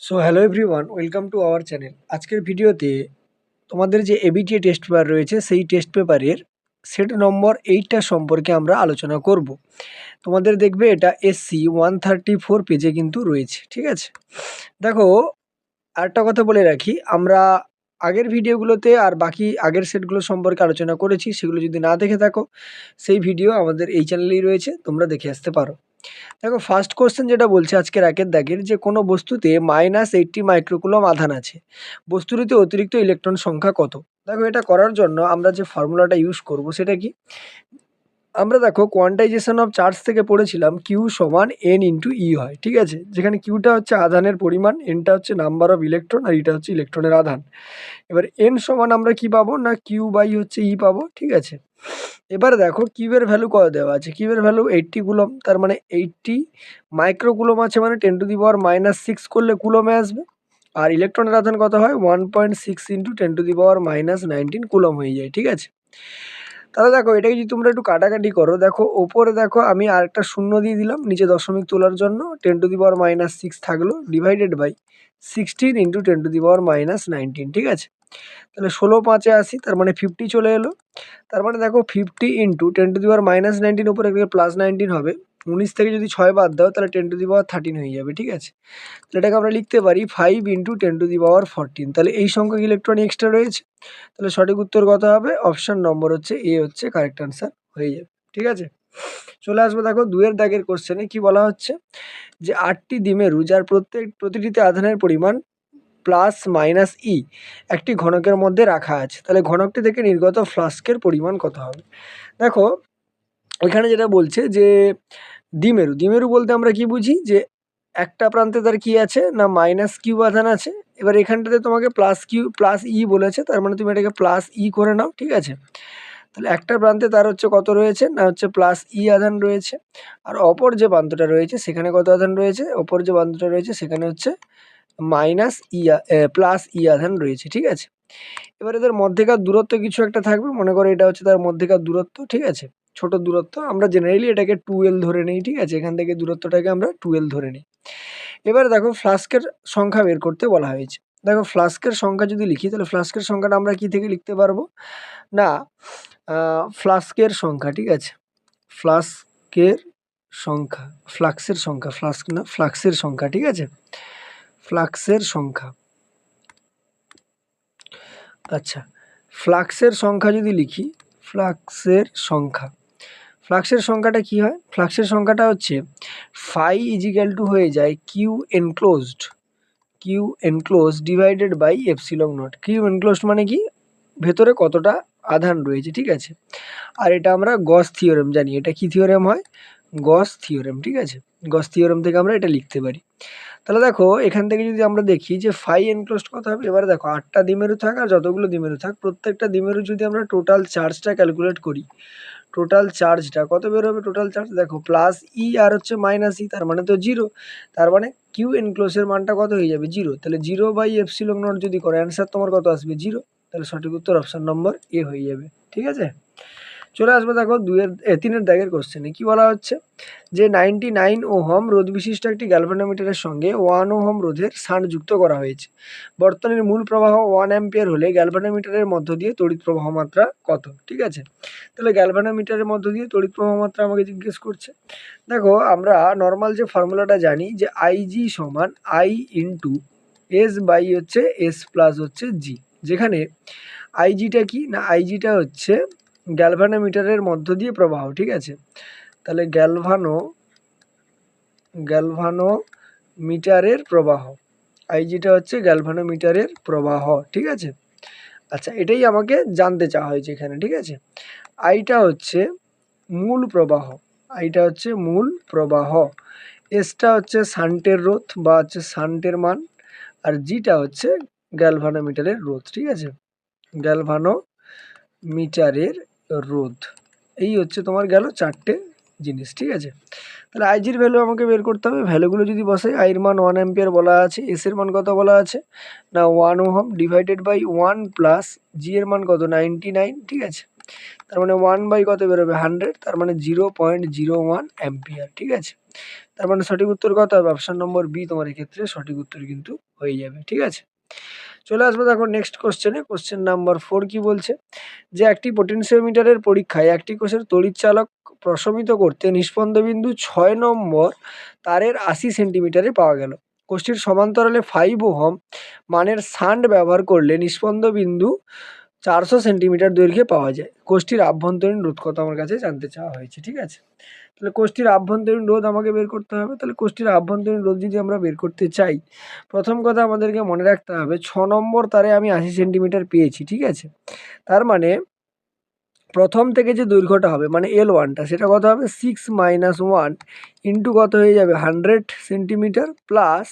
So hello everyone, welcome to our channel. আজকের ভিডিওতে তোমাদের যে এবিটিএ টেস্ট পেপার রয়েছে সেই টেস্ট পেপারের সেট নম্বর 8টা সম্পর্কে আমরা আলোচনা করব। তোমাদের দেখবে এটা SC 134 পেজে কিন্তু রয়েছে, ঠিক আছে। দেখো, আরেকটা কথা বলে রাখি, আমরা আগের ভিডিওগুলোতে আর বাকি আগের সেটগুলো সম্পর্কে আলোচনা করেছি। সেগুলো যদি না দেখে থাকো, সেই ভিডিও আমাদের এই চ্যানেলেই রয়েছে, তোমরা দেখে আসতে পারো। দেখো, ফার্স্ট কোশ্চেন যেটা বলছে আজকের একের দাগের, যে কোনো বস্তুতে -80 মাইক্রোকুলম আধান আছে, বস্তুটিতে অতিরিক্ত ইলেকট্রন সংখ্যা কত? দেখো, এটা করার জন্য আমরা যে ফর্মুলাটা ইউজ করব সেটা কি? আমরা দেখো কোয়ান্টাইজেশন অফ চার্জ থেকে পড়েছিলাম কিউ সমান এন ইন্টু ই হয়, ঠিক আছে। যেখানে কিউটা হচ্ছে আধানের পরিমাণ, এনটা হচ্ছে নাম্বার অফ ইলেকট্রন, আর ইটা হচ্ছে ইলেকট্রনের আধান। এবার এন সমান আমরা কি পাবো না, কিউ বাই হচ্ছে ই পাবো, ঠিক আছে। এবারে দেখো কিউবের ভ্যালু কত দেওয়া আছে, কিউবের ভ্যালু 80 কুলম, তার মানে 80 মাইক্রোকুলম আছে, মানে 10⁻⁻6 করলে কুলমে আসবে। আর ইলেকট্রনের আধান কত হয়, 1.6 ইন্টু 10⁻⁻19 কুলম হয়ে যায়, ঠিক আছে। তাহলে দেখো, এটাকে যদি তোমরা একটু কাটাকাটি করো, দেখো ওপরে দেখো আমি আরেকটা শূন্য দিয়ে দিলাম নিচে দশমিক তোলার জন্য, 10⁻⁻6 থাকলো ডিভাইডেড বাই 16 ইন্টু 10⁻⁻19, ঠিক আছে। তাহলে 16 5 80, তার মানে 50 চলে এলো। তার মানে দেখো 50 ইন্টু 10⁻⁻19 উপরে +19 হবে। 19 থেকে যদি 6 বাদ দাও তাহলে 10⁻13 হয়ে যাবে, ঠিক আছে। তাহলে এটাকে আমরা লিখতে পারি 5 ইন্টু 10⁻14। তাহলে এই সংখ্যক ইলেকট্রন এক্সট্রা রয়েছে। তাহলে সঠিক উত্তর কত হবে? অপশন নম্বর হচ্ছে এ হচ্ছে কারেক্ট আনসার হয়ে যাবে, ঠিক আছে। চলে আসবো দেখো 2-এর দাগের কোশ্চেনে কি বলা হচ্ছে, যে 8টি দ্বিমেরু যার প্রতিটিতে আধানের পরিমাণ +-E একটি ঘনকের মধ্যে রাখা আছে, তাহলে ঘনকটি থেকে নির্গত ফ্লাস্কের পরিমাণ কত হবে? দেখো, এখানে যেটা বলছে যে দ্বিমেরু বলতে আমরা কি বুঝি, যে একটা প্রান্তে তার কি আছে না -Q আধান আছে। এবার এখানটাতে তোমাকে +E বলেছে, তার মানে তুমি এটাকে +E করে নাও, ঠিক আছে। তাহলে একটা প্রান্তে তার হচ্ছে কত রয়েছে না হচ্ছে +E আধান রয়েছে, আর অপর যে প্রান্তটা রয়েছে সেখানে কত আধান রয়েছে, অপর যে প্রান্তটা রয়েছে সেখানে হচ্ছে +E আধান রয়েছে, ঠিক আছে। এবার এদের মধ্যেকার দূরত্ব কিছু একটা থাকবে, মনে করো এটা হচ্ছে তার মধ্যেকার দূরত্ব, ঠিক আছে। ছোট দূরত্ব, আমরা জেনারেলি এটাকে 2L ধরে নিই, ঠিক আছে। এখান থেকে দূরত্বটাকে আমরা 2L ধরে নিই। এবার দেখো ফ্লাস্কের সংখ্যা বের করতে বলা হয়েছে। দেখো, ফ্লাস্কের সংখ্যা যদি লিখি তাহলে ফ্লাস্কের সংখ্যাটা আমরা কি থেকে লিখতে পারবো না, ফ্লাস্কের সংখ্যা, ঠিক আছে। ফ্লাস্কের সংখ্যা, ফ্লাক্সের সংখ্যা, ফ্লাস্ক না, ফ্লাক্সের সংখ্যা, ঠিক আছে। ফ্লাক্সের সংখ্যা, আচ্ছা, ফ্লাক্সের সংখ্যা যদি লিখি, ফ্লাক্সের সংখ্যা, ফ্লাক্সের সংখ্যাটা কি হয়, ফ্লাক্সের সংখ্যাটা হচ্ছে ফাই ইজিক্যাল টু হয়ে যায় Q enclosed divided by epsilon naught. Q enclosed মানে কি, ভেতরে কতটা আধান রয়েছে, ঠিক আছে। আর এটা আমরা গস থিওরেম জানি, এটা কি থিওরেম হয়, গস থিওরেম, ঠিক আছে। গস থিওরেম থেকে আমরা এটা লিখতে পারি। তাহলে দেখো, এখান থেকে যদি আমরা দেখি যে ফাই এনক্লোজড কত হবে, এবারে দেখো 8টা দ্বিমেরু থাক আর যতগুলো দ্বিমেরু থাক, প্রত্যেকটা দ্বিমেরু যদি আমরা টোটাল চার্জটা ক্যালকুলেট করি, টোটাল চার্জটা কত বের হবে, টোটাল চার্জ দেখো +E আর হচ্ছে -E, তার মানে তো 0, তার মানে কিউ এনক্লোজের মানটা কত হয়ে যাবে, 0। তাহলে 0/ε0 যদি করে অ্যান্সার তোমার কত আসবে, 0। তাহলে সঠিক উত্তর অপশন নম্বর এ হয়ে যাবে, ঠিক আছে। চলে আসবে দেখো 3-এর দাগের কোশ্চেনে কি বলা হচ্ছে, যে 99 ওহম রোধ বিশিষ্ট একটি গ্যালভানোমিটারের সঙ্গে 1 ওহম রোধের শান্ট যুক্ত করা হয়েছে। বর্তনীর মূল প্রবাহ 1 অ্যাম্পিয়ার হলে গ্যালভানোমিটারের মধ্য দিয়ে তড়িৎ প্রবাহ মাত্রা কত, ঠিক আছে। তাহলে গ্যালভানোমিটারের মধ্য দিয়ে তড়িৎ প্রবাহ মাত্রা আমাকে জিজ্ঞেস করছে। দেখো, আমরা নর্মাল যে ফর্মুলাটা জানি, যে IG সমান I ইন্টু S বাই হচ্ছে S প্লাস হচ্ছে G, যেখানে আইজিটা কি না, আইজিটা হচ্ছে গ্যালভানোমিটারের মধ্য দিয়ে প্রবাহ, ঠিক আছে। তাহলে গ্যালভানোমিটারের প্রবাহ, আইজিটা হচ্ছে গ্যালভানোমিটারের প্রবাহ, ঠিক আছে। আচ্ছা, এটাই আমাকে জানতে চাওয়া হয়েছে এখানে, ঠিক আছে। আইটা হচ্ছে মূল প্রবাহ, আইটা হচ্ছে মূল প্রবাহ, এসটা হচ্ছে শান্টের রোধ বা হচ্ছে শান্টের মান, আর জিটা হচ্ছে গ্যালভানোমিটারের রোধ, ঠিক আছে। গ্যালভানোমিটারের রোধ, এই হচ্ছে তোমার গেল 4টে জিনিস, ঠিক আছে। তাহলে আইজির ভ্যালু আমাকে বের করতে হবে। ভ্যালুগুলো যদি বসে, আইয়ের মান 1 অ্যাম্পিয়ার বলা আছে, এস এর মান কত বলা আছে না 1 ওহম ডিভাইডেড বাই 1 প্লাস জি এর মান কত 99, ঠিক আছে। তার মানে 1 বাই কত বেরোবে 100, তার মানে 0.01 অ্যাম্পিয়ার। ঠিক আছে, তার মানে সঠিক উত্তর কত হবে? অপশন নম্বর বি তোমার এক্ষেত্রে সঠিক উত্তর কিন্তু হয়ে যাবে। ঠিক আছে, চলে আসবো দেখো নেক্সট কোশ্চেনে। কোশ্চেন নাম্বার 4 কি বলছে, যে একটি পোটেনশিওমিটারের পরীক্ষায় একটি কোষের তড়িৎচালক প্রশমিত করতে নিষ্পন্দ বিন্দু 6 নম্বর তারের 80 সেন্টিমিটারে পাওয়া গেল। কোষটির সমান্তরালে 5 ওহম মানের শান্ট ব্যবহার করলে নিষ্পন্দ বিন্দু 400 সেন্টিমিটার দৈর্ঘ্যে পাওয়া যায়। কোষটির আভ্যন্তরীণ রোধ কত আমার কাছে জানতে চাওয়া হয়েছে। ঠিক আছে, তাহলে কোষটির আভ্যন্তরীণ রোধ আমাকে বের করতে হবে। তাহলে কোষটির আভ্যন্তরীণ রোধ যদি আমরা বের করতে চাই, প্রথম কথা আমাদেরকে মনে রাখতে হবে 6 নম্বর তারে আমি 80 সেন্টিমিটার পেয়েছি। ঠিক আছে, তার মানে প্রথম থেকে যে দৈর্ঘ্যটা হবে মানে L1টা, সেটা কত হবে 6 - 1 ইন্টু কত হয়ে যাবে 100 সেন্টিমিটার প্লাস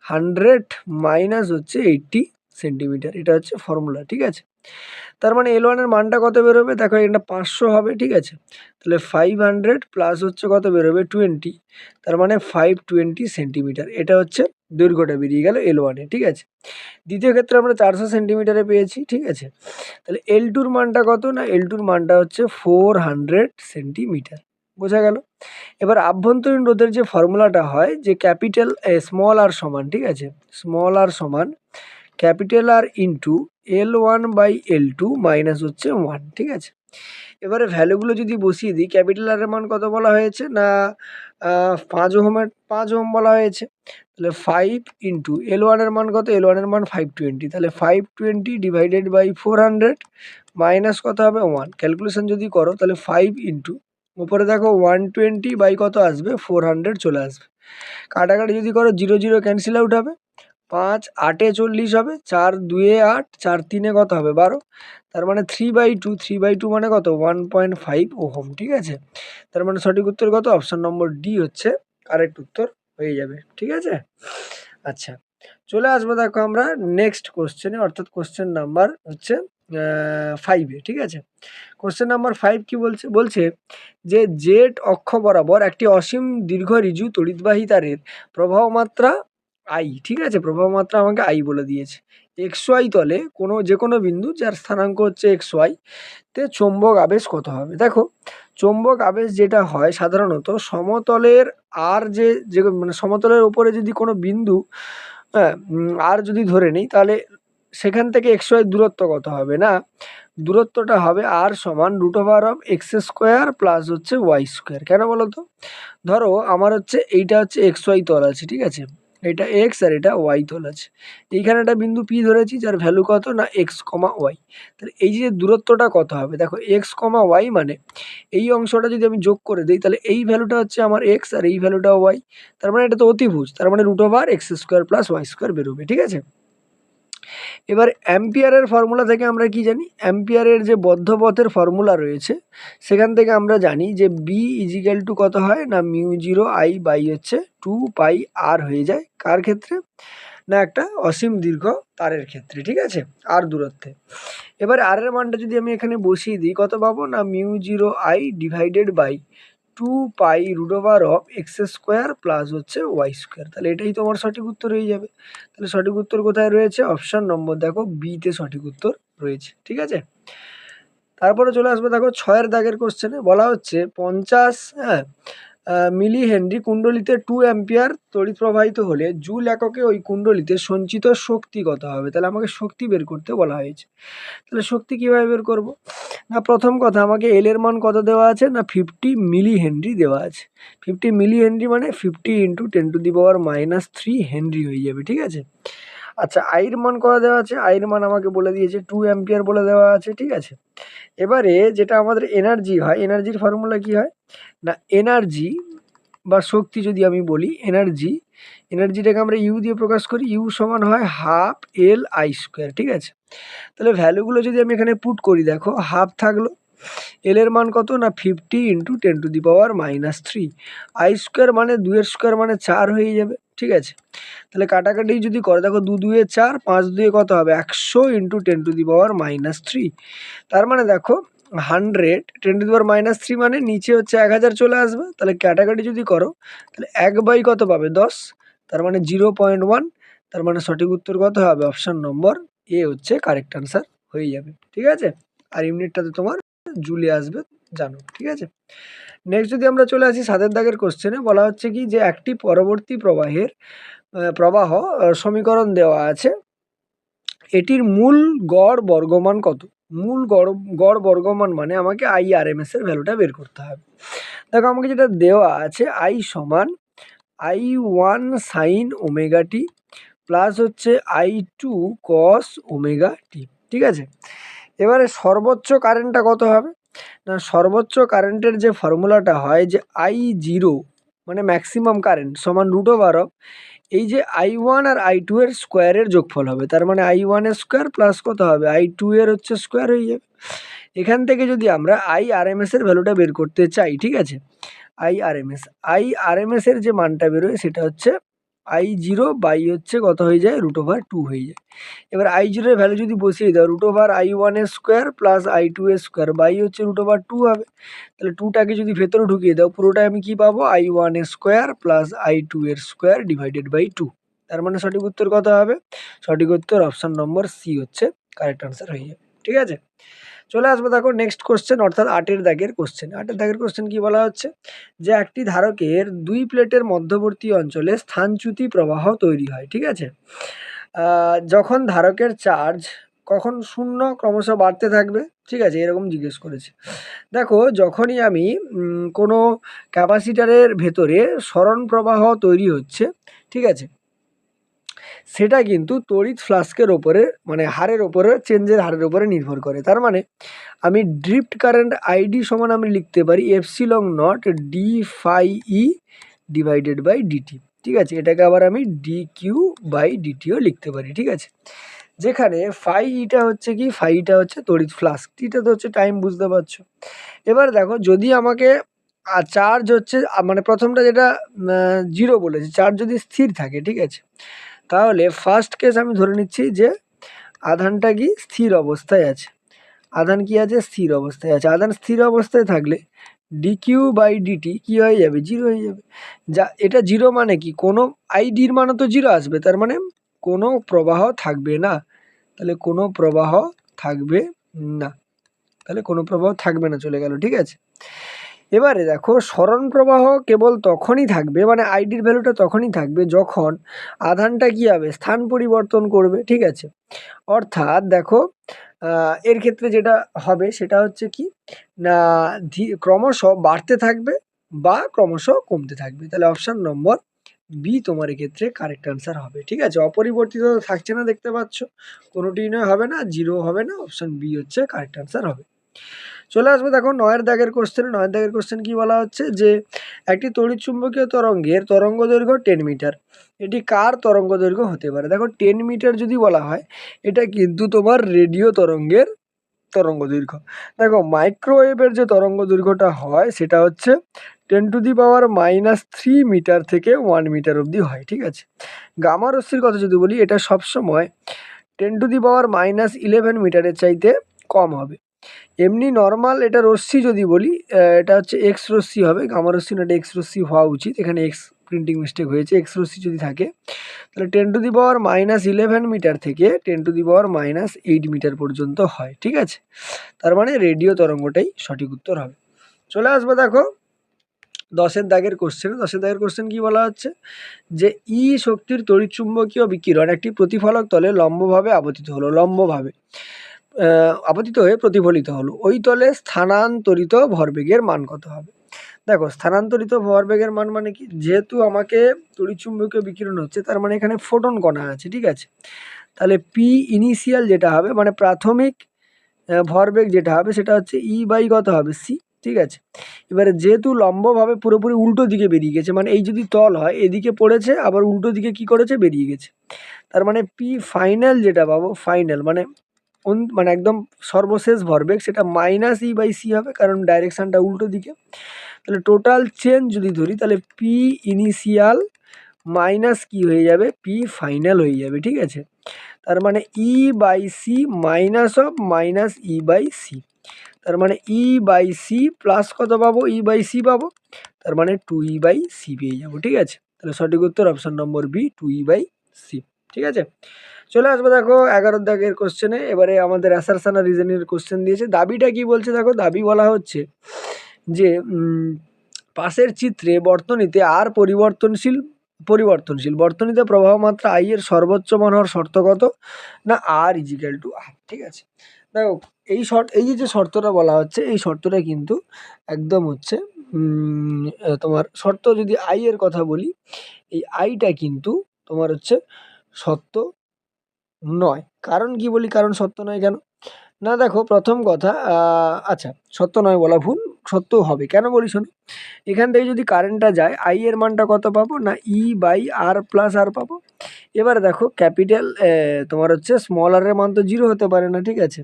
100 মাইনাস হচ্ছে 80 সেন্টিমিটার। এটা হচ্ছে ফর্মুলা। ঠিক আছে, তার মানে L1 এর মানটা কত বেরোবে? দেখো এটা 500 হবে। ঠিক আছে, তাহলে 500 প্লাস হচ্ছে কত বেরোবে 20, তার মানে 520 সেন্টিমিটার। এটা হচ্ছে দৈর্ঘ্যটা বেরিয়ে গেল L1 এ। ঠিক আছে, দ্বিতীয় ক্ষেত্রে আমরা 400 সেন্টিমিটারে পেয়েছি। ঠিক আছে, তাহলে L2-র মানটা কত? না L2-র মানটা হচ্ছে 400 সেন্টিমিটার। বোঝা গেল? এবার আভ্যন্তরীণ রোধের যে ফর্মুলাটা হয় যে ক্যাপিটাল স্মল আর সমান, ঠিক আছে, স্মল আর সমান ক্যাপিটাল আর into L1 by L2 minus হচ্ছে 1। ঠিক আছে, এবারে ভ্যালুগুলো যদি বসিয়ে দিই, ক্যাপিটাল আর এর মান কত বলা হয়েছে? না 5 ওহম বলা হয়েছে। তাহলে 5 ইন্টু L1 এর মান কত? L1 এর মান 520, তাহলে 520 ডিভাইডেড বাই 400 মাইনাস কত হবে 1। ক্যালকুলেশন যদি করো তাহলে 5 ইন্টু উপরে দেখো 120 বাই কত আসবে 400 চলে আসবে। কাটাকাটি যদি করো 0 0 ক্যান্সেল আউট হবে, 5 8 এ 40 হবে, 4 2 এ 8, 4 3 এ কত হবে 12, তার মানে 3/2 মানে কত 1.5 ওহম। ঠিক আছে, তার মানে সঠিক উত্তর কত? অপশন নম্বর ডি হচ্ছে কারেক্ট উত্তর হয়ে যাবে। ঠিক আছে, আচ্ছা চলে আসবো দেখো আমরা নেক্সট কোশ্চেনে, অর্থাৎ কোশ্চেন নাম্বার হচ্ছে 5-এ। ঠিক আছে, কোশ্চেন নাম্বার 5 কি বলছে? বলছে যে জেড অক্ষ বরাবর একটি অসীম দীর্ঘ ঋজু তড়িৎবাহী তারের প্রবাহ মাত্রা আই। ঠিক আছে, প্রবাহ মাত্রা আমাকে আই বলে দিয়েছে। XY তলে যে কোনো বিন্দু যার স্থানাঙ্ক হচ্ছে XY তে চৌম্বক আবেশ কত হবে? দেখো চৌম্বক আবেশ যেটা হয় সাধারণত সমতলের আর যে মানে সমতলের উপরে যদি কোনো বিন্দু হ্যাঁ আর যদি ধরে নিই, তাহলে সেখান থেকে XY দূরত্ব কত হবে? না দূরত্বটা হবে আর সমান √(x² প্লাস হচ্ছে y²। কেন বলো তো? ধরো আমার হচ্ছে এইটা হচ্ছে XY তল আছে। ঠিক আছে, এটা x আর এটা y তল আছে। এইখানে একটা বিন্দু P ধরেছি যার ভ্যালু কত? না x, y। তাহলে এই যে দূরত্বটা কত হবে? দেখো x, y মানে এই অংশটা যদি আমি যোগ করে দিই, তাহলে এই ভ্যালুটা হচ্ছে আমার x আর এই ভ্যালুটা y। তার মানে এটা তো অতিভুজ, তার মানে √(x² প্লাস y² বেরোবে। ঠিক আছে, এবার অ্যাম্পিয়ারের ফর্মুলা থেকে আমরা কি জানি? অ্যাম্পিয়ারের যে বদ্ধ পথের ফর্মুলা রয়েছে সেখান থেকে আমরা জানি যে বি ইজিক্যাল টু কত হয়? না μ0I বাই হচ্ছে 2πr হয়ে যায়। কার ক্ষেত্রে? না একটা অসীম দীর্ঘ তারের ক্ষেত্রে। ঠিক আছে, আর দূরত্বে। এবার আর এর মানটা যদি আমি এখানে বসিয়ে দিই, কত পাবো? না μ0I divided by 2π√(x² plus হচ্ছে y²। তাহলে এটাই তোমার সঠিক উত্তর হয়ে যাবে। তাহলে সঠিক উত্তর কোথায় রয়েছে? অপশন নম্বর দেখো বিতে সঠিক উত্তর রয়েছে। ঠিক আছে, তারপরে চলে আসবে দেখো 6-এর দাগের কোশ্চেনে। বলা হচ্ছে 50 মিলি হেনরি কুণ্ডলিতে 2 অ্যাম্পিয়ার তড়িৎ প্রবাহিত হলে জুল এককে ওই কুণ্ডলিতে সঞ্চিত শক্তি কত হবে? তাহলে আমাকে শক্তি বের করতে বলা হয়েছে। তাহলে শক্তি কিভাবে বের করব? না প্রথম কথা আমাকে এল এর মান কত দেওয়া আছে? না 50 মিলি হেনরি দেওয়া আছে। 50 মিলি হেনরি মানে 50 ইন্টু 10⁻³ হেনরি হয়ে যাবে। ঠিক আছে, আচ্ছা আইয়ের মান কত দেওয়া আছে? আইয়ের মান আমাকে বলে দিয়েছে 2 অ্যাম্পিয়ার বলে দেওয়া আছে। ঠিক আছে, এবারে যেটা আমাদের এনার্জি হয়, এনার্জির ফর্মুলা কি হয়? না এনার্জি বা শক্তি যদি আমি বলি এনার্জিটাকে আমরা ইউ দিয়ে প্রকাশ করি। ইউ সমান হয় ½ Li²। ঠিক আছে, তাহলে ভ্যালুগুলো যদি আমি এখানে পুট করি, দেখো হাফ থাকলো, এল এর মান কত? না 50 ইন্টু 10⁻³ I² মানে 2 এর স্কোয়ার মানে 4 হয়ে যাবে। ঠিক আছে, তাহলে কাটাকাটি যদি করে দেখো 2 2 এ 4, 5 2 কত হবে? 100 ইন্টু 10⁻³ তার মানে দেখো 100 10⁻³ মানে নিচে হচ্ছে 1000 চলে আসবে। তাহলে কাটাকাটি যদি করো তাহলে 1 কত পাবে 10, তার মানে 0.1। তার মানে সঠিক উত্তর কত হবে? অপশন নম্বর এ হচ্ছে কারেক্ট আনসার হয়ে যাবে। ঠিক আছে, আর ইউনিটটাতে তোমার জুলে আসবে জানো, ঠিক আছে। নেক্সট যদি আমরা চলে আসি 7 দাগের কোশ্চেনে, বলা হচ্ছে কি যে একটি পরবর্তী প্রবাহ সমীকরণ দেওয়া আছে, এটির মূল গড় বর্গমান কত? মূল গড় বর্গমান মানে আমাকে IRMS এর ভ্যালুটা বের করতে হবে। দেখো আমাকে যেটা দেওয়া আছে I সমান I1 sin omega t plus হচ্ছে I2 cos ওমেগা টি, ঠিক আছে। এবারে সর্বোচ্চ কারেন্টটা কত হবে? না, সর্বোচ্চ কারেন্টের যে ফর্মুলাটা হয় যে I0 মানে ম্যাক্সিমাম কারেন্ট সমান √, এই যে I1 আর I2 এর স্কোয়ারের যোগফল হবে। তার মানে I1 এর স্কোয়ার প্লাস কত হবে? I2 এর হচ্ছে স্কোয়ার হয়ে যাবে। এখান থেকে যদি আমরা IRMS এর ভ্যালুটা বের করতে চাই, ঠিক আছে, IRMS এর যে মানটা বেরোয় সেটা হচ্ছে I0 বাই হচ্ছে কত হয়ে যায়? √2 হয়ে যায়। এবার I0 এর ভ্যালু যদি বসিয়ে দাও, √I1 এর স্কোয়ার প্লাস I2 এর স্কোয়ার বাই হচ্ছে √2 হবে। তাহলে 2টাকে যদি ভেতরে ঢুকিয়ে দাও, পুরোটা আমি কি পাবো? I1 এর স্কোয়ার প্লাস I2 এর স্কোয়ার ডিভাইডেড বাই 2। তার মানে সঠিক উত্তর কত হবে? সঠিক উত্তর অপশন নম্বর সি হচ্ছে কারেক্ট আনসার হয়ে যাবে, ঠিক আছে। চলে আসবো দেখো নেক্সট কোশ্চেন, অর্থাৎ 8 দাগের কোশ্চেন। 8 দাগের কোশ্চেন কি বলা হচ্ছে যে একটি ধারকের দুই প্লেটের মধ্যবর্তী অঞ্চলে স্থানচ্যুতি প্রবাহ তৈরি হয়, ঠিক আছে। যখন ধারকের চার্জ কখন শূন্য ক্রমশ বাড়তে থাকবে, ঠিক আছে, এরকম জিজ্ঞেস করেছে। দেখো যখনই আমি কোনো ক্যাপাসিটারের ভেতরে সরণ প্রবাহ তৈরি হচ্ছে, ঠিক আছে, সেটা কিন্তু তড়িৎ ফ্লাস্কের ওপরে মানে হারের ওপরে চেঞ্জের হারের ওপরে নির্ভর করে। তার মানে আমি ড্রিফট কারেন্ট আইডি সমান আমি লিখতে পারি epsilon naught d phi E divided by d t, ঠিক আছে। এটাকে আবার আমি ডি কিউ বাই ডিটিও লিখতে পারি, ঠিক আছে। যেখানে ফাইটা হচ্ছে কি, ফাইটা হচ্ছে তড়িৎ ফ্লাস্ক, টিটা তো হচ্ছে টাইম, বুঝতে পারছো। এবার দেখো যদি আমাকে চার্জ হচ্ছে মানে প্রথমটা যেটা 0 বলেছে, চার্জ যদি স্থির থাকে, ঠিক আছে, তাহলে ফার্স্ট কেস আমি ধরে নিচ্ছি যে আধানটা কি স্থির অবস্থায় আছে। আধান কি আছে? স্থির অবস্থায় আছে। আধান স্থির অবস্থায় থাকলে ডিকিউ বাই ডিটি কী হয়ে যাবে? 0 হয়ে যাবে। যা এটা 0 মানে কি, কোনো আইডির মানও তো 0 আসবে, তার মানে কোনো প্রবাহ থাকবে না। তাহলে কোনো প্রবাহ থাকবে না, তাহলে কোনো প্রবাহ থাকবে না, চলে গেল, ঠিক আছে। এবারে দেখো সরণ প্রবাহ কেবল তখনই থাকবে, মানে আইডির ভ্যালুটা তখনই থাকবে যখন আধানটা কী হবে? স্থান পরিবর্তন করবে, ঠিক আছে। অর্থাৎ দেখো এর ক্ষেত্রে যেটা হবে সেটা হচ্ছে কি না, ক্রমশ বাড়তে থাকবে বা ক্রমশ কমতে থাকবে। তাহলে অপশান নম্বর বি তোমার এক্ষেত্রে কারেক্ট আনসার হবে, ঠিক আছে। অপরিবর্তিত থাকছে না, দেখতে পাচ্ছ, কোনোটিই নয় হবে না, 0 হবে না, অপশান বি হচ্ছে কারেক্ট আনসার হবে। চলে আসবো দেখো 9 দাগের কোশ্চেনে। 9 দাগের কোশ্চেন কি বলা হচ্ছে যে একটি তড়িৎ চুম্বকীয় তরঙ্গের তরঙ্গ দৈর্ঘ্য 10 মিটার, এটি কার তরঙ্গ দৈর্ঘ্য হতে পারে? দেখো 10 মিটার যদি বলা হয়, এটা কিন্তু তোমার রেডিও তরঙ্গের তরঙ্গ দৈর্ঘ্য। দেখো মাইক্রোওয়েভের যে তরঙ্গ দৈর্ঘ্যটা হয় সেটা হচ্ছে 10⁻³ মিটার থেকে 1 মিটার অবধি হয়, ঠিক আছে। গামা রশ্মির কথা যদি বলি, এটা সবসময় 10⁻11 মিটারের চাইতে কম হবে। এমনি নর্মাল এটা রশ্মি যদি বলি, এটা হচ্ছে এক্স রশ্মি হবে, গামা রশ্মি না, এটা এক্স রশ্মি হওয়া উচিত, এখানে এক্স প্রিন্টিং মিস্টেক হয়েছে। এক্স রশ্মি যদি থাকে তাহলে 10⁻11 মিটার থেকে 10⁻8 মিটার পর্যন্ত হয়, ঠিক আছে। তার মানে রেডিও তরঙ্গটাই সঠিক উত্তর হবে। চলে আসবো দেখো 10 দাগের কোশ্চেন। 10 দাগের কোশ্চেন কি বলা হচ্ছে যে ই শক্তির তড়িৎচুম্বকীয় বিকিরণ একটি প্রতিফলক তলে লম্বভাবে আপতিত হলো, লম্বভাবে আপতিত হয়ে প্রতিফলিত হলো, ওই তলে স্থানান্তরিত ভরবেগের মান কত হবে? দেখো স্থানান্তরিত ভরবেগের মান মানে কি, যেহেতু আমাকে তড়িৎচুম্বকীয় বিকিরণ হচ্ছে, তার মানে এখানে ফোটন কণা আছে, ঠিক আছে। তাহলে পি ইনিশিয়াল যেটা হবে মানে প্রাথমিক ভরবেগ যেটা হবে সেটা হচ্ছে ই বাই কত হবে? সি, ঠিক আছে। এবারে যেহেতু লম্বভাবে পুরোপুরি উল্টো দিকে বেরিয়ে গেছে, মানে এই যদি তল হয় এদিকে পড়েছে, আবার উল্টো দিকে কি করেছে? বেরিয়ে গেছে। তার মানে পি ফাইনাল যেটা পাবো, ফাইনাল মানে মানে একদম সর্বশেষ ভরবেগ, সেটা -E/c হবে, কারণ ডাইরেকশানটা উল্টো দিকে। তাহলে টোটাল চেঞ্জ যদি ধরি তাহলে পি ইনিশিয়াল মাইনাস কি হয়ে যাবে? পি ফাইনাল হয়ে যাবে, ঠিক আছে। তার মানে E/c minus of minus E/c, তার মানে E/c প্লাস কত পাবো? E/c পাবো, তার মানে 2E/c পেয়ে যাবো, ঠিক আছে। তাহলে সঠিক উত্তর অপশান নম্বর বি 2E/c, ঠিক আছে। চলে আসবো দেখো 11 দাগের কোশ্চেনে। এবারে আমাদের অ্যাসারশন আর রিজনের কোশ্চেন দিয়েছে। দাবিটা কি বলছে দেখো, দাবি বলা হচ্ছে যে পাশের চিত্রে বর্তনীতে আর পরিবর্তনশীল বর্তনীতে প্রবাহ মাত্রা আই এর সর্বোচ্চ মান হওয়ার শর্ত কত না আর ইজিক্যাল টু আর। ঠিক আছে, দেখো এই যে শর্তটা বলা হচ্ছে, এই শর্তটা কিন্তু একদম হচ্ছে তোমার শর্ত। যদি আই এর কথা বলি, এই আইটা কিন্তু তোমার হচ্ছে সত্য নয়। কারণ কি বলি, কারণ সত্য নয় কেন না, দেখো প্রথম কথা আচ্ছা, সত্য নয় বলা ভুল, সত্যও হবে। কেন বলি শোনো, এখান থেকে যদি কারেন্টটা যায়, আই এর মানটা কত পাবো না E/R+R পাবো। এবারে দেখো ক্যাপিটাল তোমার হচ্ছে স্মল আর এর মান তো 0 হতে পারে না, ঠিক আছে।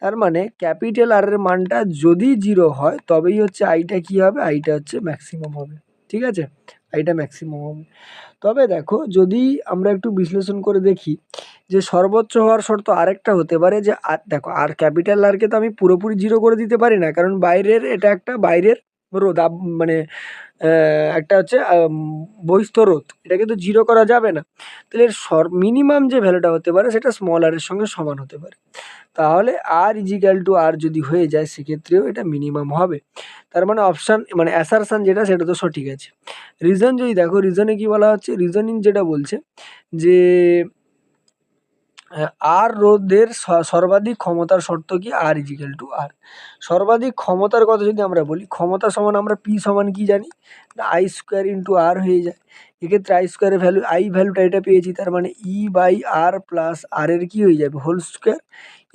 তার মানে ক্যাপিটাল আর এর মানটা যদি 0 হয় তবেই হচ্ছে আইটা কি হবে, আইটা হচ্ছে ম্যাক্সিমাম হবে। ঠিক আছে, আইটা ম্যাক্সিমাম হবে। তবে দেখো যদি আমরা একটু বিশ্লেষণ করে দেখি যে সর্বোচ্চ হওয়ার শর্ত আরেকটা হতে পারে যে দেখো আর ক্যাপিটাল আরকে তো আমি পুরোপুরি 0 করে দিতে পারি না, কারণ বাইরের এটা একটা বাইরের রোধ মানে একটা হচ্ছে বহিস্থ রোধ, এটাকে তো 0 করা যাবে না। তাহলে এর মিনিমাম যে ভ্যালুটা হতে পারে সেটা স্মল আর এর সঙ্গে সমান হতে পারে। তাহলে R=R যদি হয়ে যায় সেক্ষেত্রেও এটা মিনিমাম হবে। তার মানে অপশান মানে অ্যাসারশন যেটা সেটা তো সঠিক আছে। রিজন যদি দেখো, রিজনে কি বলা হচ্ছে, রিজনিং যেটা বলছে যে আর রোধের সর্বাধিক ক্ষমতার শর্ত কি R=R। সর্বাধিক ক্ষমতার কথা যদি আমরা বলি, ক্ষমতা সমান আমরা P সমান কি জানি না I² × R হয়ে যায়। এক্ষেত্রে I² এর ভ্যালু ভ্যালুটা এটা পেয়েছি, তার মানে E/R+R এর কি হয়ে যাবে হোল স্কোয়ার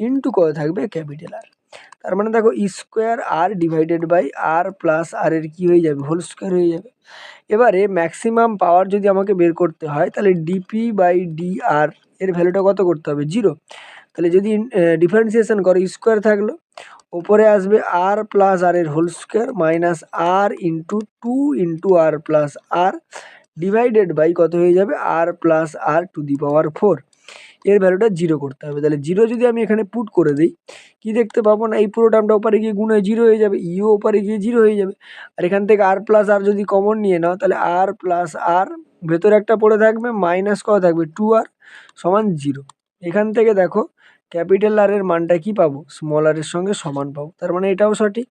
ইন্টু কত থাকবে ক্যাপিটাল আর। তার মানে দেখো E²R/R+R এর কি হয়ে যাবে হোল স্কোয়ার হয়ে যাবে। এবারে ম্যাক্সিমাম পাওয়ার যদি আমাকে বের করতে হয় তাহলে dP/dR এর ভ্যালুটা কত করতে হবে 0। তাহলে যদি ডিফারেন্সিয়েশন করো স্কোয়ার থাকলো, ওপরে আসবে R+R এর whole square minus R into 2 × R+R divided by কত হয়ে যাবে R+R⁴ এর ভ্যালুটা 0 করতে হবে। তাহলে 0 যদি আমি এখানে পুট করে দিই, কি দেখতে পাবো না এই পুরো টার্মটা ওপারে গিয়ে গুণ হয়ে 0 হয়ে যাবে, ইও ওপারে গিয়ে 0 হয়ে যাবে। আর এখান থেকে R+R যদি কমন নিয়ে নাও তাহলে R+R ভেতরে একটা পড়ে থাকবে, মাইনাস কত থাকবে 2R সমান 0। এখান থেকে দেখো ক্যাপিটাল আর এর মানটা কি পাবো, স্মল আর এর সঙ্গে সমান পাবো। তার মানে এটাও সঠিক।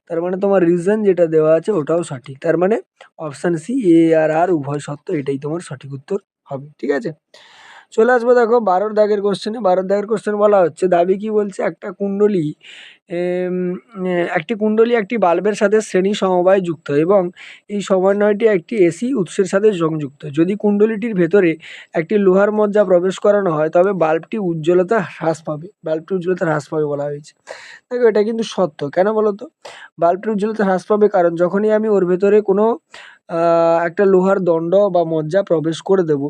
তার মানে তোমার রিজন যেটা দেওয়া আছে ওটাও সঠিক। তার মানে অপশান সি এ আর আর উভয় সত্য, এটাই তোমার সঠিক উত্তর হবে। ঠিক আছে, চলে আসবো দেখো 12 দাগের কোশ্চেনে। 12 দাগের কোশ্চেন বলা হচ্ছে দাবি কি বলছে, একটি কুণ্ডলী একটি বাল্বের সাথে শ্রেণী সমবায় যুক্ত এবং এই সমন্বয়টি একটি এসি উৎসের সাথে সংযুক্ত। যদি কুণ্ডলীটির ভেতরে একটি লোহার মজ্জা প্রবেশ করানো হয় তবে বাল্বটি উজ্জ্বলতা হ্রাস পাবে, বাল্বটি উজ্জ্বলতা হ্রাস পাবে বলা হয়েছে। দেখো এটা কিন্তু সত্য। কেন বলো তো, বাল্বটির উজ্জ্বলতা হ্রাস পাবে কারণ যখনই আমি ওর ভেতরে কোনো একটা লোহার দণ্ড বা মজ্জা প্রবেশ করে দেব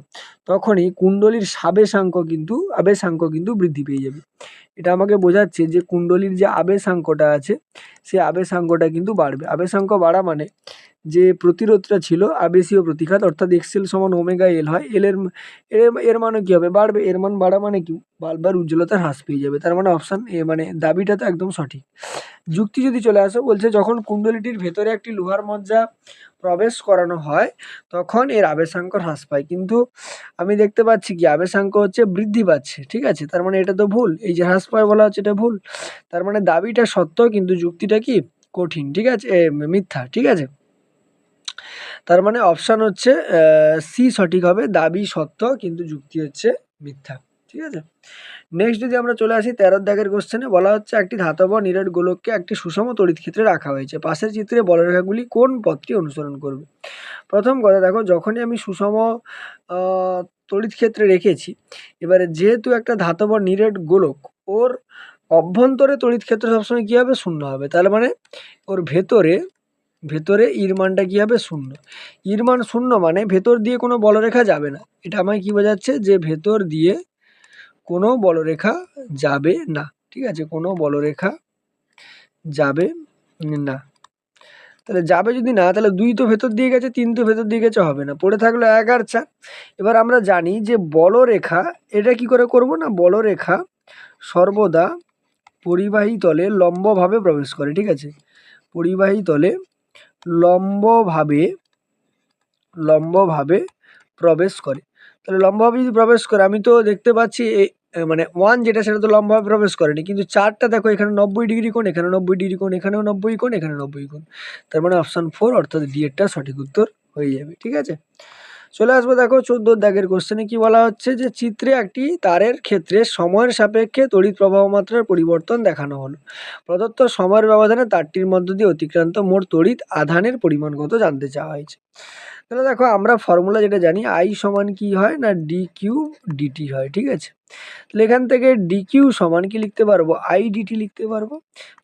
তখনই কুণ্ডলীর আবেশাঙ্ক কিন্তু বৃদ্ধি পেয়ে যাবে। এটা আমাকে বোঝাচ্ছে যে কুণ্ডলীর যে আবেশাঙ্কটা আছে সেই আবেশাঙ্কটা কিন্তু বাড়বে। আবেশাঙ্ক বাড়া মানে যে প্রতিরোধটা ছিল আবেশীয় প্রতিঘাত অর্থাৎ XL = ω/L হয়, এর মানে কি হবে বাড়বে, এর মান বাড়া মানে কি বাল্বের উজ্জ্বলতা হ্রাস পেয়ে যাবে। তার মানে অপশান এ মানে দাবিটা তো একদম সঠিক। যুক্তি যদি চলে আসো, বলছে যখন কুণ্ডলীটির ভেতরে একটি লোহার মজ্জা প্রবেশ করানো হয় তখন এর আবেশাঙ্ক হ্রাস পায়, কিন্তু আমি দেখতে পাচ্ছি কি আবেশাঙ্ক হচ্ছে বৃদ্ধি পাচ্ছে। ঠিক আছে, তার মানে এটা তো ভুল, এই যে হ্রাস পায় বলা হচ্ছে এটা ভুল। তার মানে দাবিটা সত্য কিন্তু যুক্তিটা কি কঠিন। ঠিক আছে, মিথ্যা। ঠিক আছে, তার মানে অপশান হচ্ছে সি সঠিক হবে, দাবি সত্য কিন্তু যুক্তি হচ্ছে মিথ্যা। ঠিক আছে, নেক্সট যদি আমরা চলে আসি 13 দাগের কোশ্চেনে, বলা হচ্ছে একটি ধাতব নিরেট গোলককে একটি সুষম তড়িৎ ক্ষেত্রে রাখা হয়েছে, পাশের চিত্রে বলরেখাগুলি কোন পথটি অনুসরণ করবে। প্রথম কথা দেখো, যখনই আমি সুষম তড়িৎ ক্ষেত্রে রেখেছি, এবারে যেহেতু একটা ধাতব নিরেট গোলক, ওর অভ্যন্তরে তড়িৎ ক্ষেত্র সবসময় কী হবে, শূন্য হবে। তার মানে ওর ভেতরে ইর মানটা কী হবে, শূন্য। ইর মান শূন্য মানে ভেতর দিয়ে কোনো বলরেখা যাবে না। এটা আমায় কী বোঝাচ্ছে, যে ভেতর দিয়ে কোনো বলরেখা যাবে না। ঠিক আছে, কোনো বলরেখা যাবে না। তাহলে যাবে যদি না, তাহলে 2 তো ভেতর দিয়ে গেছে, 3 তো ভেতর দিয়ে গেছে, হবে না, পড়ে থাকলো 1 আর 4। এবার আমরা জানি যে বলরেখা এটা কি করে করব না, বলরেখা সর্বদা পরিবাহী তলে লম্বভাবে প্রবেশ করে। ঠিক আছে, পরিবাহী তলে লম্বভাবে প্রবেশ করে। তাহলে লম্বভাবে যদি প্রবেশ করে, আমি তো দেখতে পাচ্ছি মানে 1 যেটা সেটা তো লম্বভাবে প্রবেশ করেনি, কিন্তু 4টা দেখো এখানে 90 ডিগ্রি কোণ, এখানে 90 ডিগ্রি কোণ, এখানেও 90 কোণ, এখানে 90 কোণ। তার মানে অপশন 4 অর্থাৎ ডি এরটা সঠিক উত্তর হয়ে যাবে। ঠিক আছে, চলে আসবো দেখো 14 দাগের কোশ্চেনে কি বলা হচ্ছে যে চিত্রে একটি তারের ক্ষেত্রে সময়ের সাপেক্ষে তড়িৎ প্রবাহ মাত্রার পরিবর্তন দেখানো হলো। প্রদত্ত সময়ের ব্যবধানে তারটির মধ্য দিয়ে অতিক্রান্ত মোট তড়িৎ আধানের পরিমাণ কত জানতে চাওয়া হয়েছে। তাহলে দেখো আমরা ফর্মুলা যেটা জানি, আই সমান কি হয় না ডি কিউ ডিটি হয়। ঠিক আছে, তাহলে এখান থেকে ডি কিউ সমান কি লিখতে পারবো, আই ডিটি লিখতে পারবো।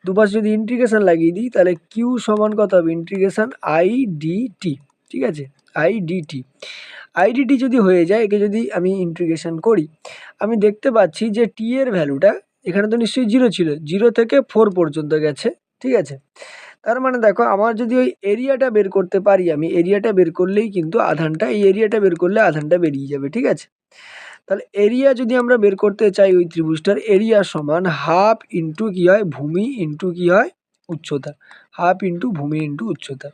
দুপাশে যদি ইন্টিগ্রেশন লাগিয়ে দিই তাহলে কিউ সমান কত হবে, ইন্টিগ্রেশন আই ডিটি। ঠিক আছে, আই ডিটি। আইডিটি যদি হয়ে যায়, একে যদি আমি ইন্টিগ্রেশন করি, আমি দেখতে পাচ্ছি যে টি এর ভ্যালুটা এখানে তো নিশ্চয়ই 0 ছিল, 0 থেকে 4 পর্যন্ত গেছে। ঠিক আছে, তার মানে দেখো আমার যদি ওই এরিয়াটা বের করতে পারি, আমি এরিয়াটা বের করলেই কিন্তু আধানটা, এই এরিয়াটা বের করলে আধানটা বেরিয়ে যাবে। ঠিক আছে, তাহলে এরিয়া যদি আমরা বের করতে চাই ওই ত্রিভুজটার, এরিয়া সমান হাফ ইন্টু কি হয়, ভূমি ইন্টু কি হয়, উচ্চতা। হাফ ইন্টু ভূমি ইন্টু উচ্চতা।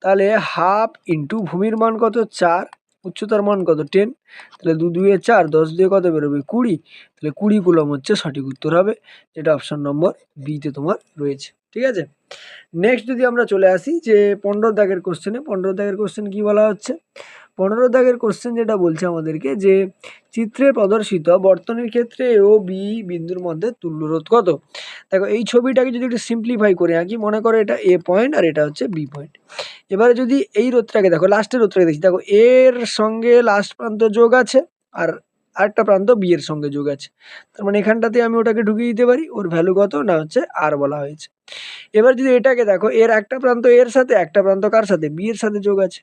তাহলে হাফ ইন্টু ভূমির মান কত 4, উচ্চতার মান কত 10, তাহলে 2 2 4, 10 দিয়ে কত বেরোবে 20, তাহলে 20 কুলম হচ্ছে সঠিক উত্তর হবে, যেটা অপশন নম্বর বিতে তোমার রয়েছে। ঠিক আছে, নেক্সট যদি আমরা চলে আসি যে 15 দাগের কোশ্চেনে, 15 দাগের কোশ্চেন কি বলা হচ্ছে, 15 দাগের কোশ্চেন যেটা বলছে আমাদেরকে যে চিত্রে প্রদর্শিত বর্তনীর ক্ষেত্রে এ ও বি বিন্দুর মধ্যে তুল্যরোধ কত। দেখো এই ছবিটাকে যদি একটু সিম্পলিফাই করে আঁকি, মনে করো এটা এ পয়েন্ট আর এটা হচ্ছে বি পয়েন্ট। এবারে যদি এই রোধটাকে দেখো, লাস্টের রোধটাকে দেখি, দেখো এর সঙ্গে লাস্ট প্রান্ত যোগ আছে আর আরেকটা প্রান্ত বি এর সঙ্গে যোগ আছে। তার মানে এখানটাতে আমি ওটাকে ঢুকিয়ে দিতে পারি, ওর ভ্যালু কত না হচ্ছে আর বলা হয়েছে। এবার যদি এটাকে দেখো, এর একটা প্রান্ত এর সাথে, একটা প্রান্ত কার সাথে, বি এর সাথে যোগ আছে।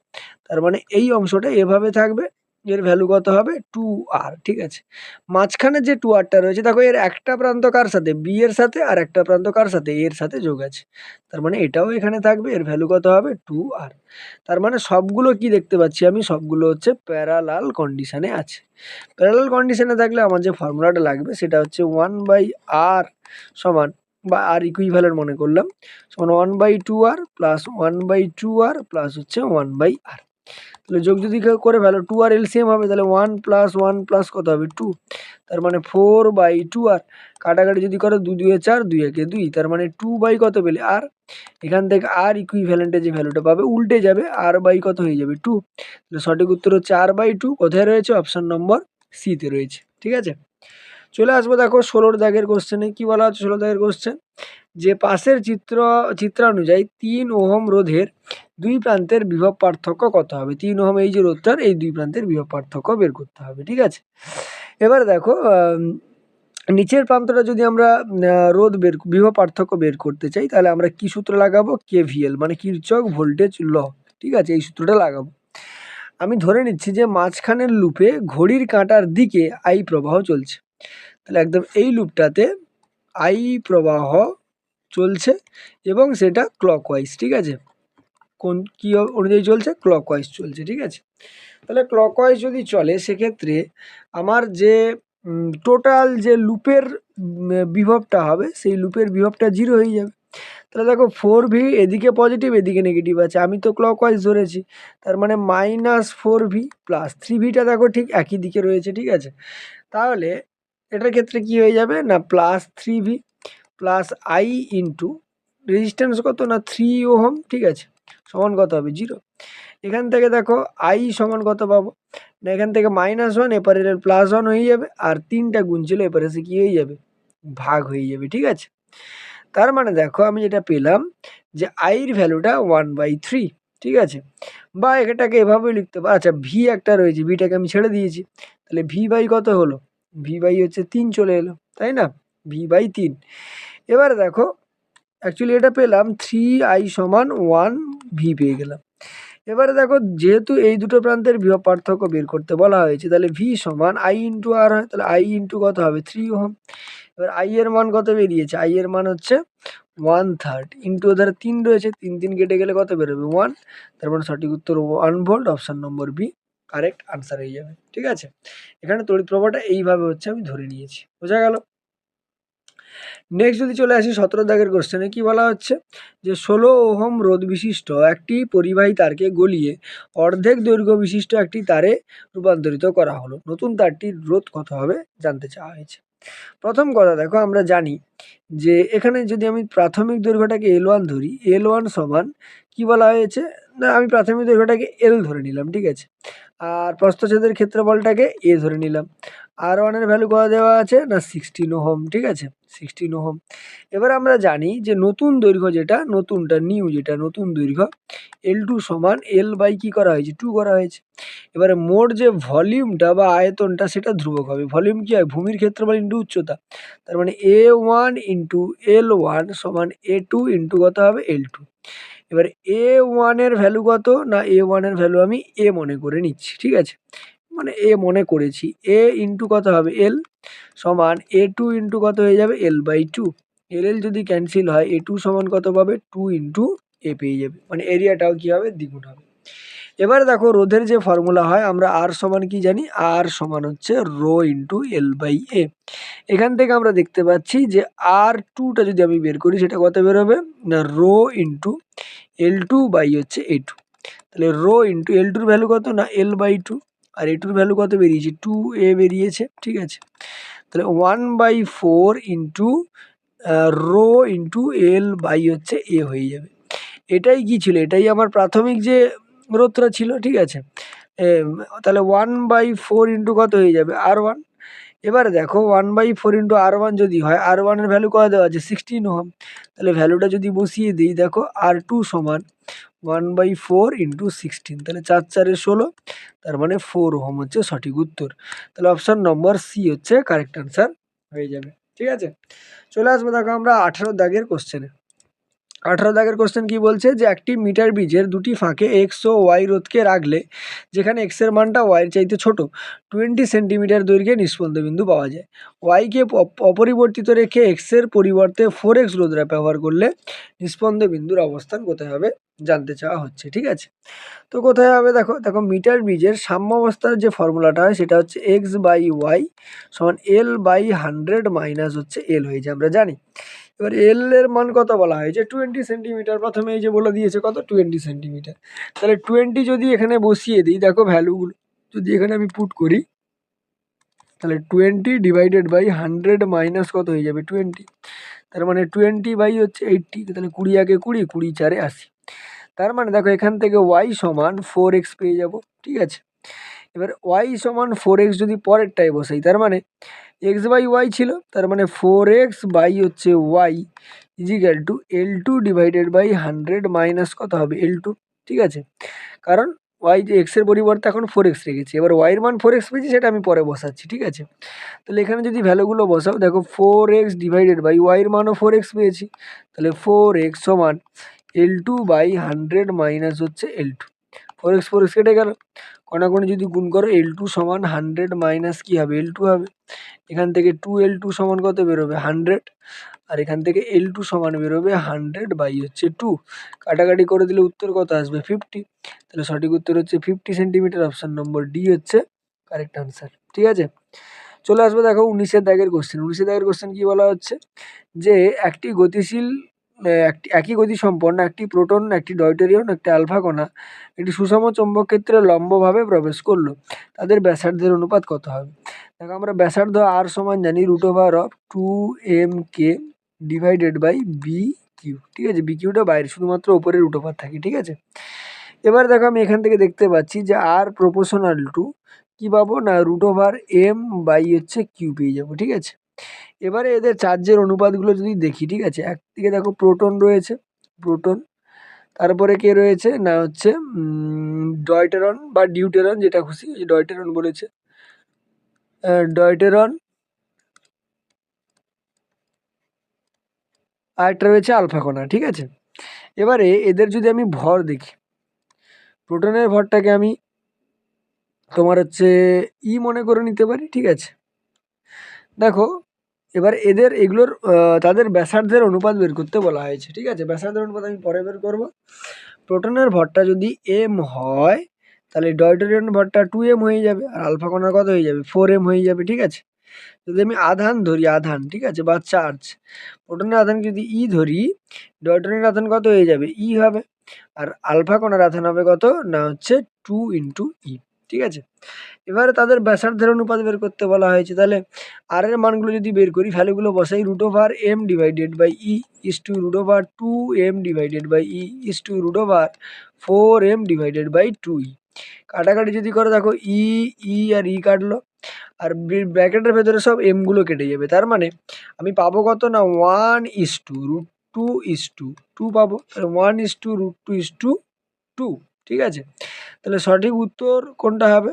তার মানে এই অংশটা এভাবে থাকবে, এর ভ্যালু কত হবে 2r। ঠিক আছে, মাঝখানে যে 2rটা রয়েছে দেখো, এর একটা প্রান্ত কার সাথে, বি এর সাথে, আর একটা প্রান্ত কার সাথে, এর সাথে যোগ আছে। তার মানে এটাও এখানে থাকবে, এর ভ্যালু কত হবে 2r। তার মানে সবগুলো কি দেখতে পাচ্ছি আমি, সবগুলো হচ্ছে প্যারালাল কন্ডিশনে আছে। প্যারালাল কন্ডিশনে থাকলে আমার যে ফর্মুলাটা লাগবে সেটা হচ্ছে 1/r সমান, বা আর ইকুইভ্যালেন্ট মনে করলাম, সমান 1/2r প্লাস 1/2r প্লাস হচ্ছে 1/r। তাহলে যোগ যদি করে ফেলো, 2r এলসিএম হবে, তাহলে 1 প্লাস 1 প্লাস কত হবে 2, তার মানে 4/2r। কাটাকাটি যদি করো 2 2 4, 2 1 2, তার মানে 2 বাই কত পেলে আর, এখান থেকে আর ইকুইভ্যালেন্টের যে ভ্যালুটা পাবে উল্টে যাবে, আর বাই কত হয়ে যাবে 2। তাহলে সঠিক উত্তর হচ্ছে r/2, কোথায় রয়েছে, অপশন নম্বর সিতে রয়েছে। ঠিক আছে, চলে আসবো দেখো 16 দাগের কোশ্চেনে কি বলা হচ্ছে। 16 দাগের কোশ্চেন যে পাশের চিত্রানুযায়ী 3 ওহম রোধের দুই প্রান্তের বিভব পার্থক্য কত হবে। 3 ওহম এই যে রোধটার, এই দুই প্রান্তের বিভব পার্থক্য বের করতে হবে। ঠিক আছে, এবার দেখো নিচের প্রান্তটা যদি আমরা রোধ বিভব পার্থক্য বের করতে চাই, তাহলে আমরা কি সূত্র লাগাবো, কেভিএল মানে কিরচক ভোল্টেজ ল। ঠিক আছে, এই সূত্রটা লাগাবো। আমি ধরে নিচ্ছি যে মাঝখানের লুপে ঘড়ির কাঁটার দিকে আই প্রবাহ চলছে। তাহলে একদম এই লুপটাতে আই প্রবাহ চলছে এবং সেটা ক্লকওয়াইজ। ঠিক আছে, কোন কী অনুযায়ী চলছে, ক্লকওয়াইজ চলছে। ঠিক আছে, তাহলে ক্লকওয়াইজ যদি চলে সেক্ষেত্রে আমার যে টোটাল যে লুপের বিভবটা হবে, সেই লুপের বিভবটা 0 হয়ে যাবে। তাহলে দেখো 4v এদিকে পজিটিভ এদিকে নেগেটিভ আছে, আমি তো ক্লকওয়াইজ ধরেছি, তার মানে -4v প্লাস 3vটা দেখো ঠিক একই দিকে রয়েছে। ঠিক আছে, তাহলে এটার ক্ষেত্রে কি হয়ে যাবে না +3v plus I into resistance কত না 3 ওহম। ঠিক আছে, সমান কত হবে 0। এখান থেকে দেখো আই সমান কত পাবো না, এখান থেকে -1 এপারে +1 হয়ে যাবে, আর 3টা গুণ ছিল এপারে সে কি হয়ে যাবে, ভাগ হয়ে যাবে। ঠিক আছে, তার মানে দেখো আমি যেটা পেলাম যে আইয়ের ভ্যালুটা 1/3। ঠিক আছে, বা এটাকে এভাবেও লিখতে পারো, আচ্ছা ভি একটা রয়েছে, ভিটাকে আমি ছেড়ে দিয়েছি, তাহলে ভি বাই কত হলো, ভি বাই হচ্ছে 3 চলে এলো, তাই না, v/3। এবারে দেখো অ্যাকচুয়ালি এটা পেলাম 3i সমান 1v পেয়ে গেলাম। এবারে দেখো যেহেতু এই দুটো প্রান্তের বিভব পার্থক্য বের করতে বলা হয়েছে, তাহলে v সমান i ইন্টু আর হয়, তাহলে i ইন্টু কত হবে 3 ওহম। এবার i এর মান কত বেরিয়েছে, i এর মান হচ্ছে 1/3 ইন্টু ওধারে 3 রয়েছে, 3 3 কেটে গেলে কত বেরোবে 1। তার মানে সঠিক উত্তর 1 volt, option number B correct answer হয়ে যাবে। ঠিক আছে, এখানে তড়িৎ প্রবাহটা এইভাবে হচ্ছে আমি ধরে নিয়েছি, বোঝা গেল। নেক্সট যদি চলে আসি 17 দাগের কোশ্চেনে কি বলা হচ্ছে যে 16 ওহম রোধ বিশিষ্ট একটি পরিবাহী তারকে গলিয়ে অর্ধেক দৈর্ঘ্য বিশিষ্ট একটি তারে রূপান্তরিত করা হলো, নতুন তারটির রোধ কত হবে জানতে চাওয়া হয়েছে। প্রথম কথা দেখো, আমরা জানি যে এখানে যদি আমি প্রাথমিক দৈর্ঘ্যটাকে L1 ধরি, L1 সমান কি বলা হয়েছে না, আমি প্রাথমিক দৈর্ঘ্যটাকে L ধরে নিলাম, ঠিক আছে, আর প্রস্থচ্ছেদের ক্ষেত্রফলটাকে A ধরে নিলাম। R1 এর ভ্যালু কত দেওয়া আছে না 16 ওহম, ঠিক আছে, 16 ওহম। এবার আমরা জানি যে নতুন দৈর্ঘ্য যেটা, নতুনটা নিউ যেটা নতুন দৈর্ঘ্য L2 সমান L বাই কি করা হয়েছে 2 করা হয়েছে। এবারে মোট যে ভলিউমটা বা আয়তনটা সেটা ধ্রুবক হবে। ভলিউম কি হয়, ভূমির ক্ষেত্রফল ইন্টু উচ্চতা, তার মানে A1 ইন্টু L1 সমান A2 ইন্টু কত হবে L2। এবার A1 এর ভ্যালু কত না, A1 এর ভ্যালু আমি A মনে করে নিচ্ছি, ঠিক আছে, মানে A মনে করেছি। A ইন্টু কত হবে L সমান A2 ইন্টু কত হয়ে যাবে L বাই 2। L যদি ক্যান্সেল হয় A2 সমান কত পাবে 2 ইন্টু A পেয়ে যাবে, মানে এরিয়াটাও কি হবে দ্বিগুণ হবে। এবার দেখো রোধের যে ফর্মুলা হয়, আমরা আর সমান কি জানি, আর সমান হচ্ছে rho into L by A। এখান থেকে আমরা দেখতে পাচ্ছি যে R2টা যদি আমি বের করি সেটা কত বেরোবে না রো ইন্টু L2 বাই হচ্ছে A2। তাহলে রো ইন্টু L2 এর ভ্যালু কত না L বাই 2, আর A2 এর ভ্যালু কত বেরিয়েছে 2A বেরিয়েছে, ঠিক আছে। তাহলে 1/4 into rho into L by হচ্ছে A হয়ে যাবে। এটাই কি ছিল, এটাই আমার প্রাথমিক যে রোধটা ছিল, ঠিক আছে। তাহলে 1/4 ইন্টু কত হয়ে যাবে R1। এবারে দেখো 1/4 ইন্টু R1 যদি হয়, R1 এর ভ্যালু কত দেওয়া আছে 16 ওহম। তাহলে ভ্যালুটা যদি বসিয়ে দিই, দেখো R2 সমান 1/4 ইন্টু 16, তাহলে 4 4 16, তার মানে 4 ওহম হচ্ছে সঠিক উত্তর। তাহলে অপশন নম্বর সি হচ্ছে কারেক্ট আনসার হয়ে যাবে, ঠিক আছে। চলে আসবো দেখো আমরা 18 দাগের কোশ্চেনে। 18 দাগের কোশ্চেন কি বলছে যে একটি মিটার ব্রিজের দুটি ফাঁকে এক্স ও ওয়াই রোধকে রাখলে যেখানে এক্স এর মানটা ওয়াইয়ের চাইতে ছোট 20 সেন্টিমিটার দৈর্ঘ্যে নিষ্পন্দ বিন্দু পাওয়া যায়। ওয়াইকে অপরিবর্তিত রেখে এক্স এর পরিবর্তে 4x রোধ ব্যবহার করলে নিষ্পন্দ বিন্দুর অবস্থান কোথায় হবে জানতে চাওয়া হচ্ছে, ঠিক আছে। তো কোথায় হবে, দেখো দেখো মিটার ব্রিজের সাম্যাবস্থার যে ফর্মুলাটা হয় সেটা হচ্ছে এক্স বাই ওয়াই সমান L বাই 100 মাইনাস হচ্ছে L হয়েছে, আমরা জানি। এবার L এর মান কত বলা হয়েছে 20 সেন্টিমিটার, প্রথমে এই যে বলে দিয়েছে কত 20 সেন্টিমিটার। তাহলে 20 যদি এখানে বসিয়ে দিই, দেখো ভ্যালুগুলো যদি এখানে আমি পুট করি, তাহলে 20 ডিভাইডেড বাই 100 মাইনাস কত হয়ে যাবে 20, তার মানে 20 বাই হচ্ছে 80, তাহলে 20 আগে 20, 20 4 80। তার মানে দেখো এখান থেকে ওয়াই সমান 4x পেয়ে যাব, ঠিক আছে। এবার ওয়াই সমান 4x যদি পরেরটাই বসাই, তার মানে এক্স বাই ওয়াই ছিল, তার মানে 4x বাই হচ্ছে y is equal to L2 divided by 100 minus কত হবে L2, ঠিক আছে। কারণ ওয়াই যে এক্সের পরিবর্তে এখন 4x রেখেছি, এবার ওয়াইয়ের মান 4x পেয়েছি সেটা আমি পরে বসাচ্ছি, ঠিক আছে। তাহলে এখানে যদি ভ্যালুগুলো বসাও, দেখো 4x ডিভাইডেড বাই ওয়াইয়ের মানও 4x পেয়েছি, তাহলে 4x সমান L2 বাই 100 মাইনাস হচ্ছে L2। 4x 4x কেটে গেল, কোনাকুনি যদি গুণ করো L2 সমান 100 মাইনাস কি হবে L2 হবে। এখান থেকে 2L2 সমান কত বেরোবে 100, আর এখান থেকে L2 সমান বেরোবে 100 বাই হচ্ছে 2। কাটাকাটি করে দিলে উত্তর কত আসবে 50। তাহলে সঠিক উত্তর হচ্ছে 50 সেন্টিমিটার, অপশান নম্বর ডি হচ্ছে কারেক্ট আনসার, ঠিক আছে। চলে আসবে দেখো 19 দাগের কোশ্চেন। 19 দাগের কোশ্চেন কি বলা হচ্ছে যে একটি গতিশীল একই গতি সম্পন্ন একটি প্রোটন, একটি ডয়টেরিয়ন, একটি আলফা কণা একটি সুষম চৌম্বক ক্ষেত্রে লম্বভাবে প্রবেশ করলো, তাদের ব্যাসার্ধের অনুপাত কত হবে। দেখো আমরা ব্যাসার্ধ আর সমান জানি √2mk divided by B Q, ঠিক আছে। বি কিউটা বাইরে, শুধুমাত্র উপরে √ওভার থাকে, ঠিক আছে। এবার দেখো আমি এখান থেকে দেখতে পাচ্ছি যে আর প্রপোর্শনাল টু কি পাবো না √m বাই হচ্ছে কিউ পেয়ে যাবো, ঠিক আছে। এবারে এদের চার্জের অনুপাতগুলো যদি দেখি, ঠিক আছে, একদিকে দেখো প্রোটন রয়েছে, প্রোটন, তারপরে কে রয়েছে না হচ্ছে ডয়টেরন বা ডিউটেরন, যেটা খুশি, ডয়টেরন বলেছে, ডয়টেরন, আর একটা রয়েছে আলফা কণা, ঠিক আছে। এবারে এদের যদি আমি ভর দেখি, প্রোটনের ভরটাকে আমি তোমার হচ্ছে মনে করে নিতে পারি, ঠিক আছে। দেখো এবার এদের এগুলোর তাদের ব্যাসার্ধের অনুপাত বের করতে বলা হয়েছে, ঠিক আছে। ব্যাসার্ধের অনুপাত আমি পরে বের করব। প্রোটনের ভরটা যদি m হয়, তাহলে ডয়টেরিয়ন ভরটা 2m হয়ে যাবে, আর আলফা কণার কত হয়ে যাবে 4m হয়ে যাবে, ঠিক আছে। যদি আমি আধান ধরি, আধান ঠিক আছে, বা চার্জ, প্রোটনের আধান যদি ই ধরি, ডয়টনের আধান কত হয়ে যাবে, ই হবে। আর আলফা কণার আধান হবে কত না হচ্ছে 2 ইন্টু ই, ঠিক আছে। এবারে তাদের ব্যাসার্ধের অনুপাত বের করতে বলা হয়েছে। তাহলে আর এর মানগুলো যদি বের করি, ভ্যালুগুলো বসাই, root over m divided by e is to root over 2m divided by e is to root over 4m divided by 2e। কাটাকাটি যদি করো, দেখো ই আর ই কাটলো, আর ব্র্যাকেটের ভেতরে সব এমগুলো কেটে যাবে। তার মানে আমি পাবো কত না 1:√2:2 পাবো। তাহলে 1:√2:2, ঠিক আছে। তাহলে সঠিক উত্তর কোনটা হবে?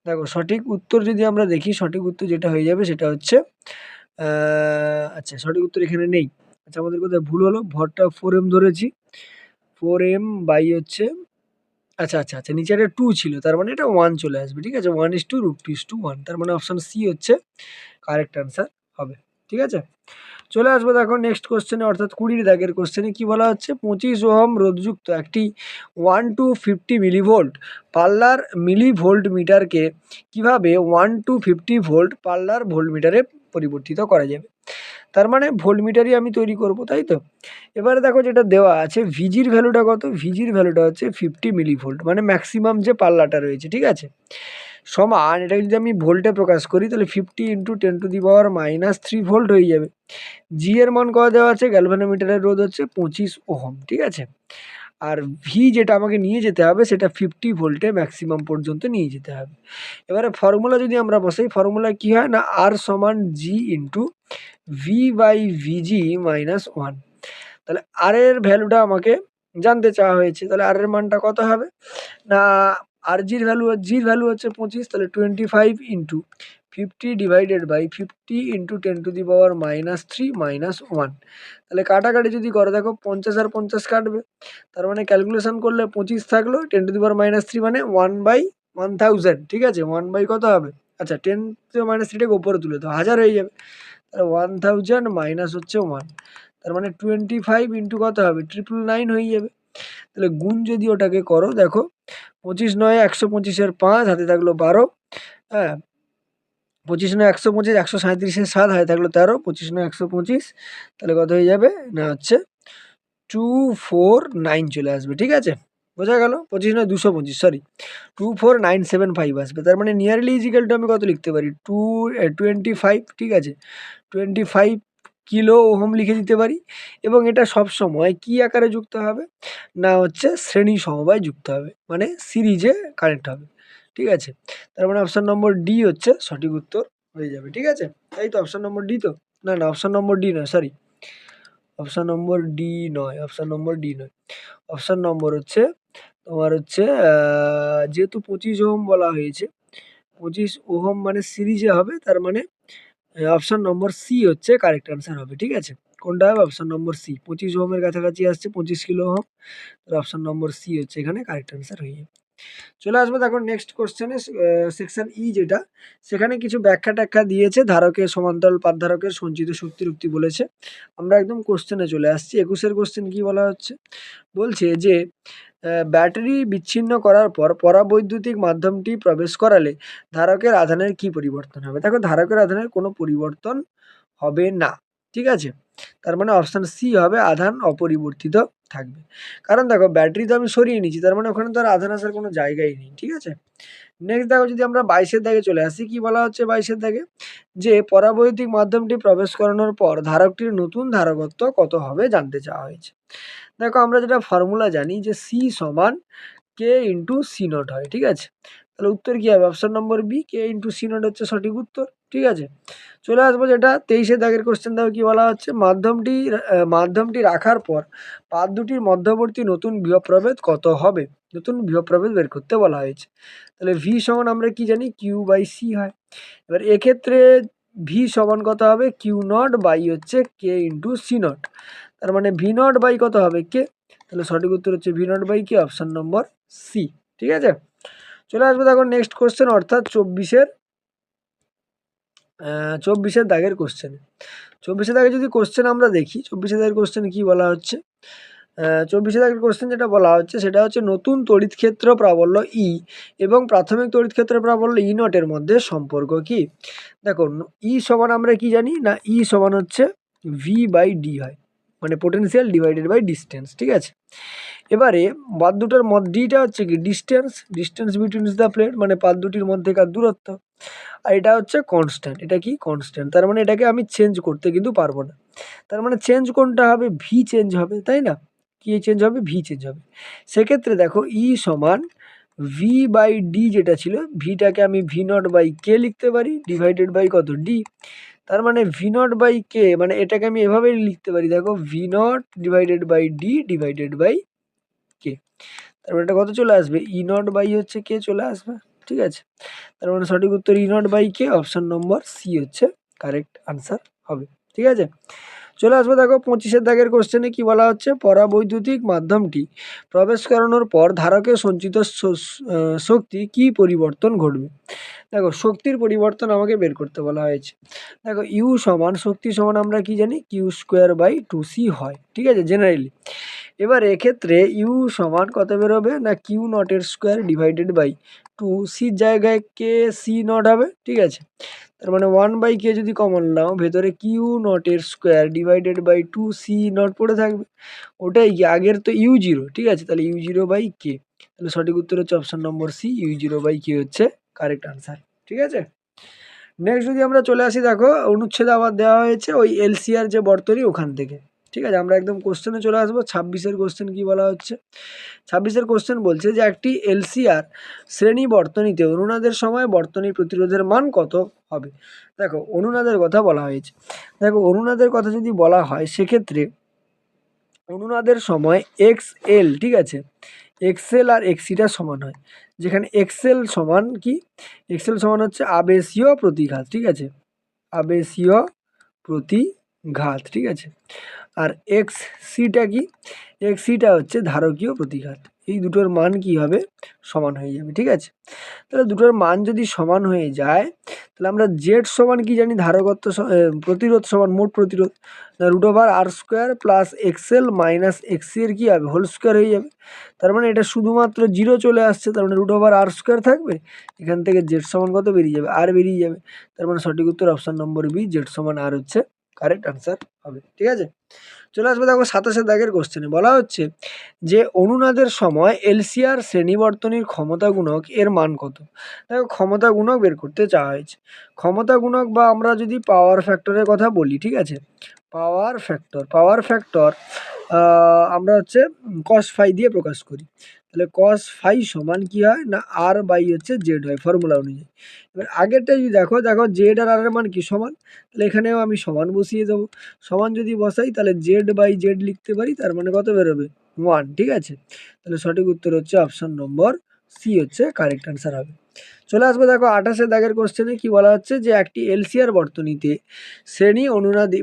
দেখো সঠিক উত্তর যদি আমরা দেখি, সঠিক উত্তর যেটা হয়ে যাবে সেটা হচ্ছে আচ্ছা, সঠিক উত্তর এখানে নেই। আচ্ছা, আমাদের কোথায় ভুল হলো, ভরটা 4m ধরেছি, 4m বাই হচ্ছে, আচ্ছা, নিচে একটা 2 ছিল, তার মানে এটা 1 চলে আসবে, ঠিক আছে। 1:√2:1, তার মানে অপশন সি হচ্ছে কারেক্ট অ্যান্সার হবে, ঠিক আছে। চলে আসবো দেখো নেক্সট কোশ্চেনে, অর্থাৎ 20 দাগের কোশ্চেনে কি বলা হচ্ছে, 25 ওহম রোধযুক্ত একটি 1 to 50 মিলিভোল্ট পার্লার মিলিভোল্ট মিটারকে কিভাবে 1 to 50 ভোল্ট পার্লার ভোল্ট মিটারে পরিবর্তিত করা যাবে। তার মানে ভোল্ট মিটারই আমি তৈরি করব, তাই তো। এবারে দেখো যেটা দেওয়া আছে, ভিজির ভ্যালুটা কত, ভিজির ভ্যালুটা হচ্ছে 50 মিলিভোল্ট, মানে ম্যাক্সিমাম যে পাল্লাটা রয়েছে, ঠিক আছে। সমান, এটা যদি আমি ভোল্টে প্রকাশ করি, তাহলে 50 ইন্টু 10⁻³ ভোল্ট হয়ে যাবে। জি এর মান কত দেওয়া আছে, গ্যালভানোমিটারের রোধ হচ্ছে 25 ওহম, ঠিক আছে। আর ভি যেটা আমাকে নিয়ে যেতে হবে, সেটা 50 ভোল্টে ম্যাক্সিমাম পর্যন্ত নিয়ে যেতে হবে। এবারে ফর্মুলা যদি আমরা বসাই, ফর্মুলা কি হয় না, আর সমান জি ইন্টু ভি বাই ভিজি মাইনাস 1। তাহলে আর এর ভ্যালুটা আমাকে জানতে চাওয়া হয়েছে, তাহলে আর এর মানটা কত হবে না, আর জির ভ্যালু হচ্ছে 25, তাহলে 25 into 50 divided by 50 into 10⁻³ minus 1। তাহলে কাটাকাটি যদি করে, দেখো 50 আর 50 কাটবে, তার মানে ক্যালকুলেশন করলে 25 থাকলো, 10⁻³ মানে 1/1000, ঠিক আছে। 1 বাই কত হবে, আচ্ছা 10⁻³ উপরে তুলে তো 1000 হয়ে যাবে, তাহলে 1000 মাইনাস হচ্ছে 1, তার মানে 25 ইন্টু কত হবে, 999 হয়ে যাবে। তাহলে গুণ যদি ওটাকে করো, দেখো 25 9 125-এর 5, হাতে থাকলো 12, হ্যাঁ, 25 9 125, 137-এর 7, হাতে থাকলো 13, 25 9 125, তাহলে কত হয়ে যাবে না হচ্ছে 249 চলে আসবে, ঠিক আছে। বোঝা গেল, 25 9 225, সরি 24975 আসবে। তার মানে নিয়ারলি ইজিক্যাল টু আমি কত লিখতে পারি, 25, ঠিক আছে, 25 কিলো ওহম লিখে দিতে পারি। এবং এটা সবসময় কি আকারে যুক্ত হবে না হচ্ছে শ্রেণী সমবায় যুক্ত হবে, মানে সিরিজে কানেক্ট হবে, ঠিক আছে। তার মানে অপশান নম্বর ডি হচ্ছে সঠিক উত্তর হয়ে যাবে, ঠিক আছে। তাই তো, অপশান নম্বর ডি তো, না অপশান নম্বর ডি নয়, সরি, অপশান নম্বর ডি নয়, অপশান নম্বর ডি নয়, অপশান নম্বর হচ্ছে তোমার হচ্ছে যেহেতু 25 ওহম বলা হয়েছে, 25 ওহম মানে সিরিজে হবে, তার মানে অপশান নম্বর সি হচ্ছে কারেক্ট অ্যান্সার হবে, ঠিক আছে। কোনটা হবে, অপশান নম্বর সি, 25 ওহমের কাছাকাছি আসছে, 25 কিলো ওহম, তাহলে অপশান নম্বর সি হচ্ছে এখানে কারেক্ট অ্যান্সার হয়ে যাবে। চলে আসবো দেখো নেক্সট কোশ্চেনে, সেকশন ই যেটা, সেখানে কিছু ব্যাখ্যা ট্যাখ্যা দিয়েছে, ধারকের সমান্তরাল পাতধারকের সঞ্চিত শক্তির উক্তি বলেছে। আমরা একদম কোশ্চেনে চলে আসছি। 21-এর কোশ্চেন কি বলা হচ্ছে, বলছে যে ব্যাটারি বিচ্ছিন্ন করার পর পরাবৈদ্যুতিক মাধ্যমটি প্রবেশ করালে ধারকের আধানের কি পরিবর্তন হবে। দেখো ধারকের আধানের কোনো পরিবর্তন হবে না, ঠিক আছে। তার মানে অপশান সি হবে, আধান অপরিবর্তিত থাকবে। কারণ দেখো ব্যাটারি তো আমি সরিয়ে নিচ্ছি, তার মানে ওখানে তো আর আধান আসার কোনো জায়গাই নেই, ঠিক আছে। নেক্সট দেখো যদি আমরা 22-এর দাগে চলে আসি, কি বলা হচ্ছে 22-এর দাগে, যে পরাবৈদ্যুতিক মাধ্যমটি প্রবেশ করানোর পর ধারকটির নতুন ধারকত্ব কত হবে জানতে চাওয়া হয়েছে। দেখো আমরা যেটা ফর্মুলা জানি যে সি সমান কে ইন্টু সি নট হয়, ঠিক আছে। তাহলে উত্তর কি হবে, option number B, K into C not হচ্ছে সঠিক উত্তর, ঠিক আছে। চলে আসবো যেটা 23-এর দাগের কোশ্চেন, দেখো কি বলা হচ্ছে, মাধ্যমটি রাখার পর পাত দুটির মধ্যবর্তী নতুন বিভব প্রভেদ কত হবে, নতুন বিভব প্রভেদ বের করতে বলা হয়েছে। তাহলে ভি সমান আমরা কি জানি, কিউ বাই সি হয়। এবার এক্ষেত্রে ভি সমান কত হবে, কিউ নট বাই হচ্ছে কে ইন্টু সি নট, তার মানে ভি নট বাই কত হবে, কে। তাহলে সঠিক উত্তর হচ্ছে V not by K, option number C, ঠিক আছে। চলে আসবো দেখো নেক্সট কোশ্চেন, অর্থাৎ 24-এর দাগের কোশ্চেন। 24-এর দাগে যদি কোশ্চেন আমরা দেখি, 24-এর দাগের কোশ্চেন কি বলা হচ্ছে, 24 দাগের কোশ্চেন যেটা বলা হচ্ছে সেটা হচ্ছে নতুন তড়িৎ ক্ষেত্র প্রাবল্য ই এবং প্রাথমিক তড়িৎ ক্ষেত্র প্রাবল্য ই নটের মধ্যে সম্পর্ক কি? দেখো ই সমান আমরা কি জানি না, ই সমান হচ্ছে V/D হয়, মানে পোটেনশিয়াল ডিভাইডেড বাই ডিস্টেন্স, ঠিক আছে। এবারে বাদ দুটার মধ্যে ডিটা হচ্ছে কি ডিস্টেন্স বিটুইন দ্য প্লেট, মানে পাত দুটির মধ্যেকার দূরত্ব। আর এটা হচ্ছে কনস্ট্যান্ট, এটা কি কনস্ট্যান্ট, তার মানে এটাকে আমি চেঞ্জ করতে কিন্তু পারবো না। তার মানে চেঞ্জ কোনটা হবে, ভি চেঞ্জ হবে, তাই না? কি চেঞ্জ হবে, ভি চেঞ্জ হবে। সেক্ষেত্রে দেখো ই সমান V/D যেটা ছিল, ভিটাকে আমি V0/K লিখতে পারি ডিভাইডেড বাই কত, ডি। তার মানে V0/K, মানে এটাকে আমি এভাবেই লিখতে পারি, দেখো V0 divided by D divided by K. তার মানে এটা কত চলে আসবে, E0/K হচ্ছে কে চলে আসবে, ঠিক আছে। তার মানে সঠিক উত্তর E0/K, অপশন নম্বর সি হচ্ছে কারেক্ট আনসার হবে, ঠিক আছে। চলে আসবো দেখো 25 দাগের কোশ্চেনে কি বলা হচ্ছে, পরাবৈদ্যুতিক মাধ্যমটি প্রবেশ করানোর পর ধারকে সঞ্চিত শক্তি কি পরিবর্তন ঘটবে। দেখো শক্তির পরিবর্তন আমাকে বের করতে বলা হয়েছে। দেখো ইউ সমান শক্তি সমান আমরা কি জানি, Q²/2C হয়, ঠিক আছে, জেনারেলি। এবার এক্ষেত্রে ইউ সমান কত বেরোবে না, Q0² ডিভাইডেড বাই 2, সির জায়গায় KC0 হবে, ঠিক আছে। তার মানে 1/K যদি কমন নাও, ভেতরে Q0² ডিভাইডেড বাই 2C0 পড়ে থাকবে, ওটাই কি আগের তো U0, ঠিক আছে, তাহলে U0/K, তাহলে সঠিক উত্তর হচ্ছে অপশন নম্বর সি, U0/K হচ্ছে কারেক্ট আনসার, ঠিক আছে। নেক্সট যদি আমরা চলে আসি, দেখো অনুচ্ছেদ আবার দেওয়া হয়েছে ওই এলসিআর যে বর্তনী ওখান থেকে, ঠিক আছে। আমরা একদম কোশ্চেনে চলে আসবো। 26 কোশ্চেন কি বলা হচ্ছে, 26 কোশ্চেন বলছে যে একটি এলসিআর শ্রেণী বর্তনীতে অনুনাদের সময় বর্তনী প্রতিরোধের মান কত হবে। দেখো অনুনাদের কথা বলা হয়েছে, দেখো অনুনাদের কথা যদি বলা হয় সেক্ষেত্রে অনুনাদের সময় XL, ঠিক আছে, XL আর XCটা সমান হয়, যেখানে XL সমান কি, XL সমান হচ্ছে আবেশীয় প্রতিঘাত, ঠিক আছে, আবেশীয় প্রতিঘাত, ঠিক আছে। আর XCটা কি, XCটা হচ্ছে ধারকীয় প্রতিঘাত। এই দুটোর মান কি হবে, সমান হয়ে যাবে, ঠিক আছে। তাহলে দুটোর মান যদি সমান হয়ে যায়, তাহলে আমরা জেড সমান কি জানি, ধারকত্ব প্রতিরোধ সমান মোট প্রতিরোধ, √R² plus XL minus XC এর কি হবে, হোল স্কোয়ার হয়ে যাবে। তার মানে এটা শুধুমাত্র 0 চলে আসছে, তার মানে √R² থাকবে, এখান থেকে জেড সমান কত বেরিয়ে যাবে, আর বেরিয়ে যাবে। তার মানে সঠিক উত্তর অপশন নম্বর বি, জেড সমান আর হচ্ছে কারেক্ট আনসার হবে, ঠিক আছে। চলে আসবে দেখো 27 দাগের কোশ্চেনে বলা হচ্ছে যে অনুনাদের সময় এলসিআর শ্রেণীবর্তনীর ক্ষমতা গুণক এর মান কত। দেখো ক্ষমতা গুণক বের করতে চাওয়া হয়েছে। ক্ষমতা গুণক বা আমরা যদি পাওয়ার ফ্যাক্টরের কথা বলি, ঠিক আছে, পাওয়ার ফ্যাক্টর আমরা হচ্ছে cos⁵ দিয়ে প্রকাশ করি। তাহলে cos⁵ সমান কি হয় না, R/Z হয় ফর্মুলা অনুযায়ী। এবার আগেরটা যদি দেখো জেড আর আর এর মান কি সমান, তাহলে এখানেও আমি সমান বসিয়ে দেবো। সমান যদি বসাই তাহলে Z/Z লিখতে পারি, তার মানে কত বেরোবে 1, ঠিক আছে। তাহলে সঠিক উত্তর হচ্ছে অপশন নম্বর সি হচ্ছে কারেক্ট আনসার হবে। চলে আসবো দেখো 28 দাগের কোশ্চেনে কি বলা হচ্ছে যে একটি এলসিআর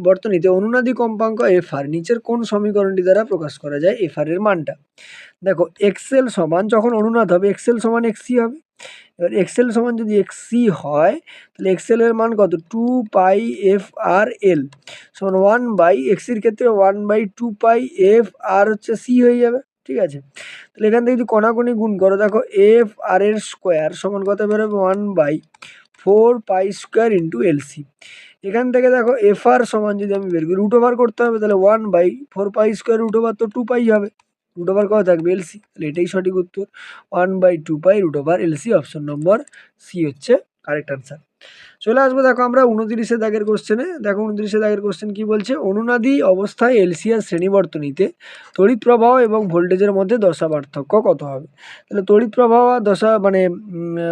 বর্তনীতে অনুনাদি কম্পাঙ্ক FR নিচের কোন সমীকরণটি দ্বারা প্রকাশ করা যায় FR এর মানটা। দেখো XL সমান, যখন অনুনাদ হবে XL সমান XC হবে। এবার XL সমান যদি XC হয় তাহলে XL এর মান কত, 2πFRL সমান 1/XCর ক্ষেত্রে 1/2πFR হচ্ছে C হয়ে যাবে, ঠিক আছে। তাহলে এখান থেকে যদি কণাকণি গুণ করো, দেখো FR এর স্কোয়ার সমান কত বেরোবে, 1/4π² ইন্টু LC। এখান থেকে দেখো FR সমান যদি আমি বের করি, √ওভার করতে হবে, তাহলে 1/4π² √ওভার তো 2π হবে, √ওভার কত থাকবে LC, তাহলে এটাই সঠিক উত্তর, 1/2π √LC, অপশন নম্বর সি হচ্ছে কারেক্ট আনসার। চলে আসবো দেখো আমরা 29 দাগের কোশ্চেনে। দেখো 29 দাগের কোশ্চেন কি বলছে, অনুনাদি অবস্থায় এলসিআর শ্রেণীবর্তনীতে তড়িৎ প্রবাহ এবং ভোল্টেজের মধ্যে দশা পার্থক্য কত হবে। তাহলে তড়িৎ প্রবাহ আর দশা মানে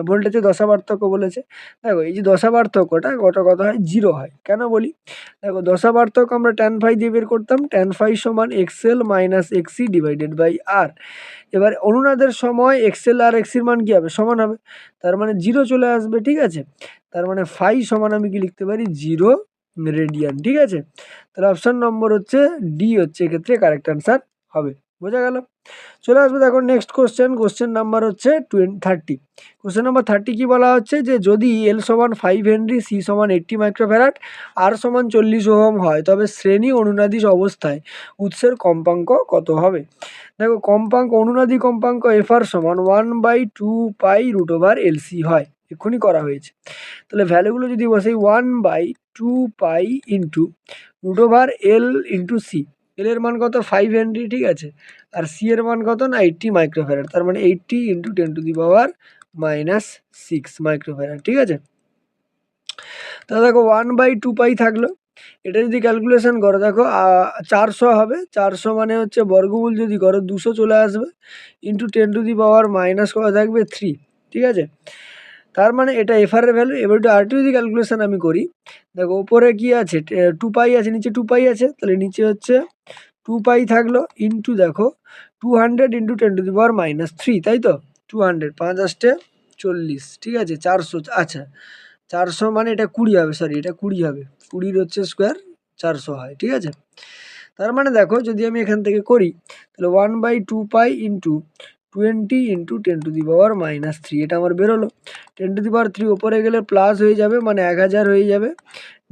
ভোল্টেজের দশা পার্থক্য বলেছে। দেখো এই যে দশা পার্থক্যটা কত হয়, 0 হয়। কেন বলি, দেখো দশা পার্থক্য আমরা tan⁵ দিয়ে বের করতাম, tan⁵ সমান XL minus XC divided by R। এবার অনুনাদের সময় XL আর XCর মান কি হবে, সমান হবে, তার মানে 0 চলে আসবে, ঠিক আছে। তার মানে φ সমান আমি কি লিখতে পারি, 0 রেডিয়ান, ঠিক আছে। তাহলে অপশন নম্বর হচ্ছে ডি হচ্ছে এক্ষেত্রে কারেক্ট আনসার হবে, বোঝা গেল। চলে আসবে দেখো নেক্সট কোশ্চেন নাম্বার হচ্ছে 30। কোশ্চেন নাম্বার 30 কি বলা হচ্ছে যে যদি এল সমান 5 হেনরি, সি সমান 80 মাইক্রোফ্যারাড, আর সমান 40 ওহম হয়, তবে শ্রেণী অনুনাদির অবস্থায় উৎসের কম্পাঙ্ক কত হবে? দেখো অনুনাদি কম্পাঙ্ক এফ আর সমান 1/2 পাই হয়, এক্ষুনি করা হয়েছে। তাহলে ভ্যালুগুলো যদি বসাই 1/2 pi into L into C. এল এর মান কত? 5 হেনরি, ঠিক আছে। আর সি এর মান কত? না 80 মাইক্রোফ্যারাড, তার মানে 80 ইন্টু 10⁻⁻6 মাইক্রোফ্যারাড, ঠিক আছে। তাহলে দেখো 1/2 পাই থাকলো, এটা যদি ক্যালকুলেশন করো দেখো 400 হবে। 400 মানে হচ্ছে বর্গমূল যদি করো 200 চলে আসবে, ইন্টু 10⁻⁻ কত থাকবে? 3, ঠিক আছে। তার মানে এটা এফআর এর ভ্যালু। এবার একটু আর2 যদি ক্যালকুলেশন আমি করি, দেখো ওপরে কি আছে? 2 পাই আছে, নিচে 2 পাই আছে, তাহলে নিচে হচ্ছে 2 পাই থাকলো ইন্টু দেখো 200 ইন্টু 10⁻³ তাই তো। 200, 5 আসতে 40, ঠিক আছে। 400, আচ্ছা 400 মানে এটা 20 হবে, সরি এটা 20 হবে, 20 হচ্ছে স্কোয়ার 400 হয়, ঠিক আছে। তার মানে দেখো যদি আমি এখান থেকে করি, তাহলে 1/2 পাই ইন্টু 20 ইন্টু 10⁻³ এটা আমার বেরোলো। 10³ ওপরে গেলে প্লাস হয়ে যাবে, মানে 1000 হয়ে যাবে,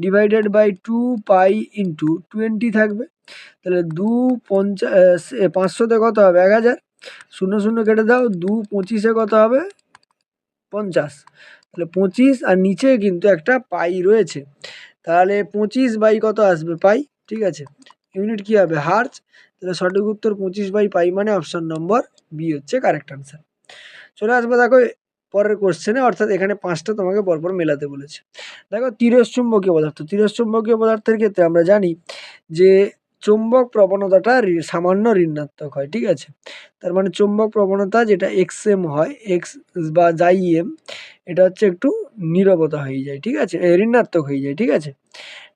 ডিভাইডেড বাই 2 পাই ইন্টু 20 থাকবে। তাহলে 500তে কত হবে? 1000, 0 কেটে দাও, 2×25 কত হবে? 50। তাহলে 25, আর নিচে কিন্তু একটা পাই রয়েছে, তাহলে 25 বাই কত আসবে? পাই, ঠিক আছে। ইউনিট কি হবে? হার্জ। তাহলে সঠিক উত্তর 25/পাই, মানে অপশন নম্বর বি হচ্ছে কারেক্ট আনসার। চলে আসবে দেখো পরের কোশ্চেনে, অর্থাৎ এখানে 5টা তোমাকে পরপর মেলাতে বলেছে। দেখো তিরস্চুম্বকীয় পদার্থের ক্ষেত্রে আমরা জানি যে চৌম্বক প্রবণতাটা সামান্য ঋণাত্মক হয়, ঠিক আছে। তার মানে চৌম্বক প্রবণতা যেটা এক্স হয়, এক্স বা যাই এম, এটা হচ্ছে একটু নীরবতা হয়ে যায়, ঠিক আছে, ঋণাত্মক হয়ে যায়, ঠিক আছে।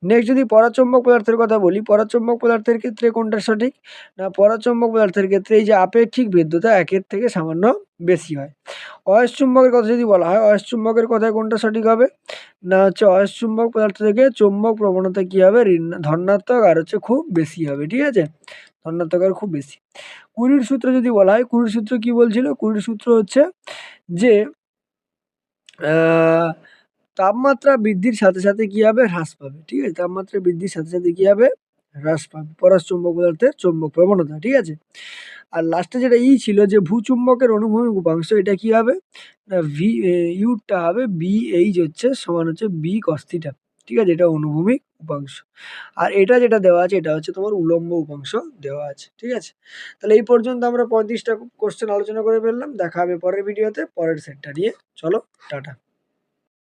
নেক্সট যদি পরাচুম্বক পদার্থের কথা বলি, পরাচুম্বক পদার্থের ক্ষেত্রে কোনটা সঠিক? না পরাচুম্বক পদার্থের ক্ষেত্রে এই যে আপেক্ষিক ভেদ্যতা 1-এর থেকে সামান্য বেশি হয়। অয়স্চুম্বকের কথা যদি বলা হয়, অয়স্চুম্বকের কথায় কোনটা সঠিক হবে? না হচ্ছে অয়স্চুম্বক পদার্থ থেকে চৌম্বক প্রবণতা কি হবে? ধনাত্মক আর হচ্ছে খুব বেশি হবে, ঠিক আছে, ধনাত্মক আর খুব বেশি। কুরির সূত্র যদি বলা হয়, কুরির সূত্র কি বলছিল? কুরির সূত্র হচ্ছে যে তাপমাত্রা বৃদ্ধির সাথে সাথে কি হবে? হ্রাস পাবে, ঠিক আছে। তাপমাত্রা বৃদ্ধির সাথে সাথে কি হবে? হ্রাস পাবে পরশ্চুম্বক পদার্থের চৌম্বক প্রবণতা, ঠিক আছে। আর লাস্টে যেটা ছিল যে ভূচুম্বকের অনুভূমিক উপাংশ, এটা কি হবে? না ইউটা হবে BH হচ্ছে সমান হচ্ছে B cos θ, ঠিক আছে, এটা অনুভূমিক উপাংশ। আর এটা যেটা দেওয়া আছে এটা হচ্ছে তোমার উলম্ব উপাংশ দেওয়া আছে, ঠিক আছে। তাহলে এই পর্যন্ত আমরা 35টা কোশ্চেন আলোচনা করে ফেললাম। দেখা হবে পরের ভিডিওতে পরের সেটটা নিয়ে। চলো টাটা।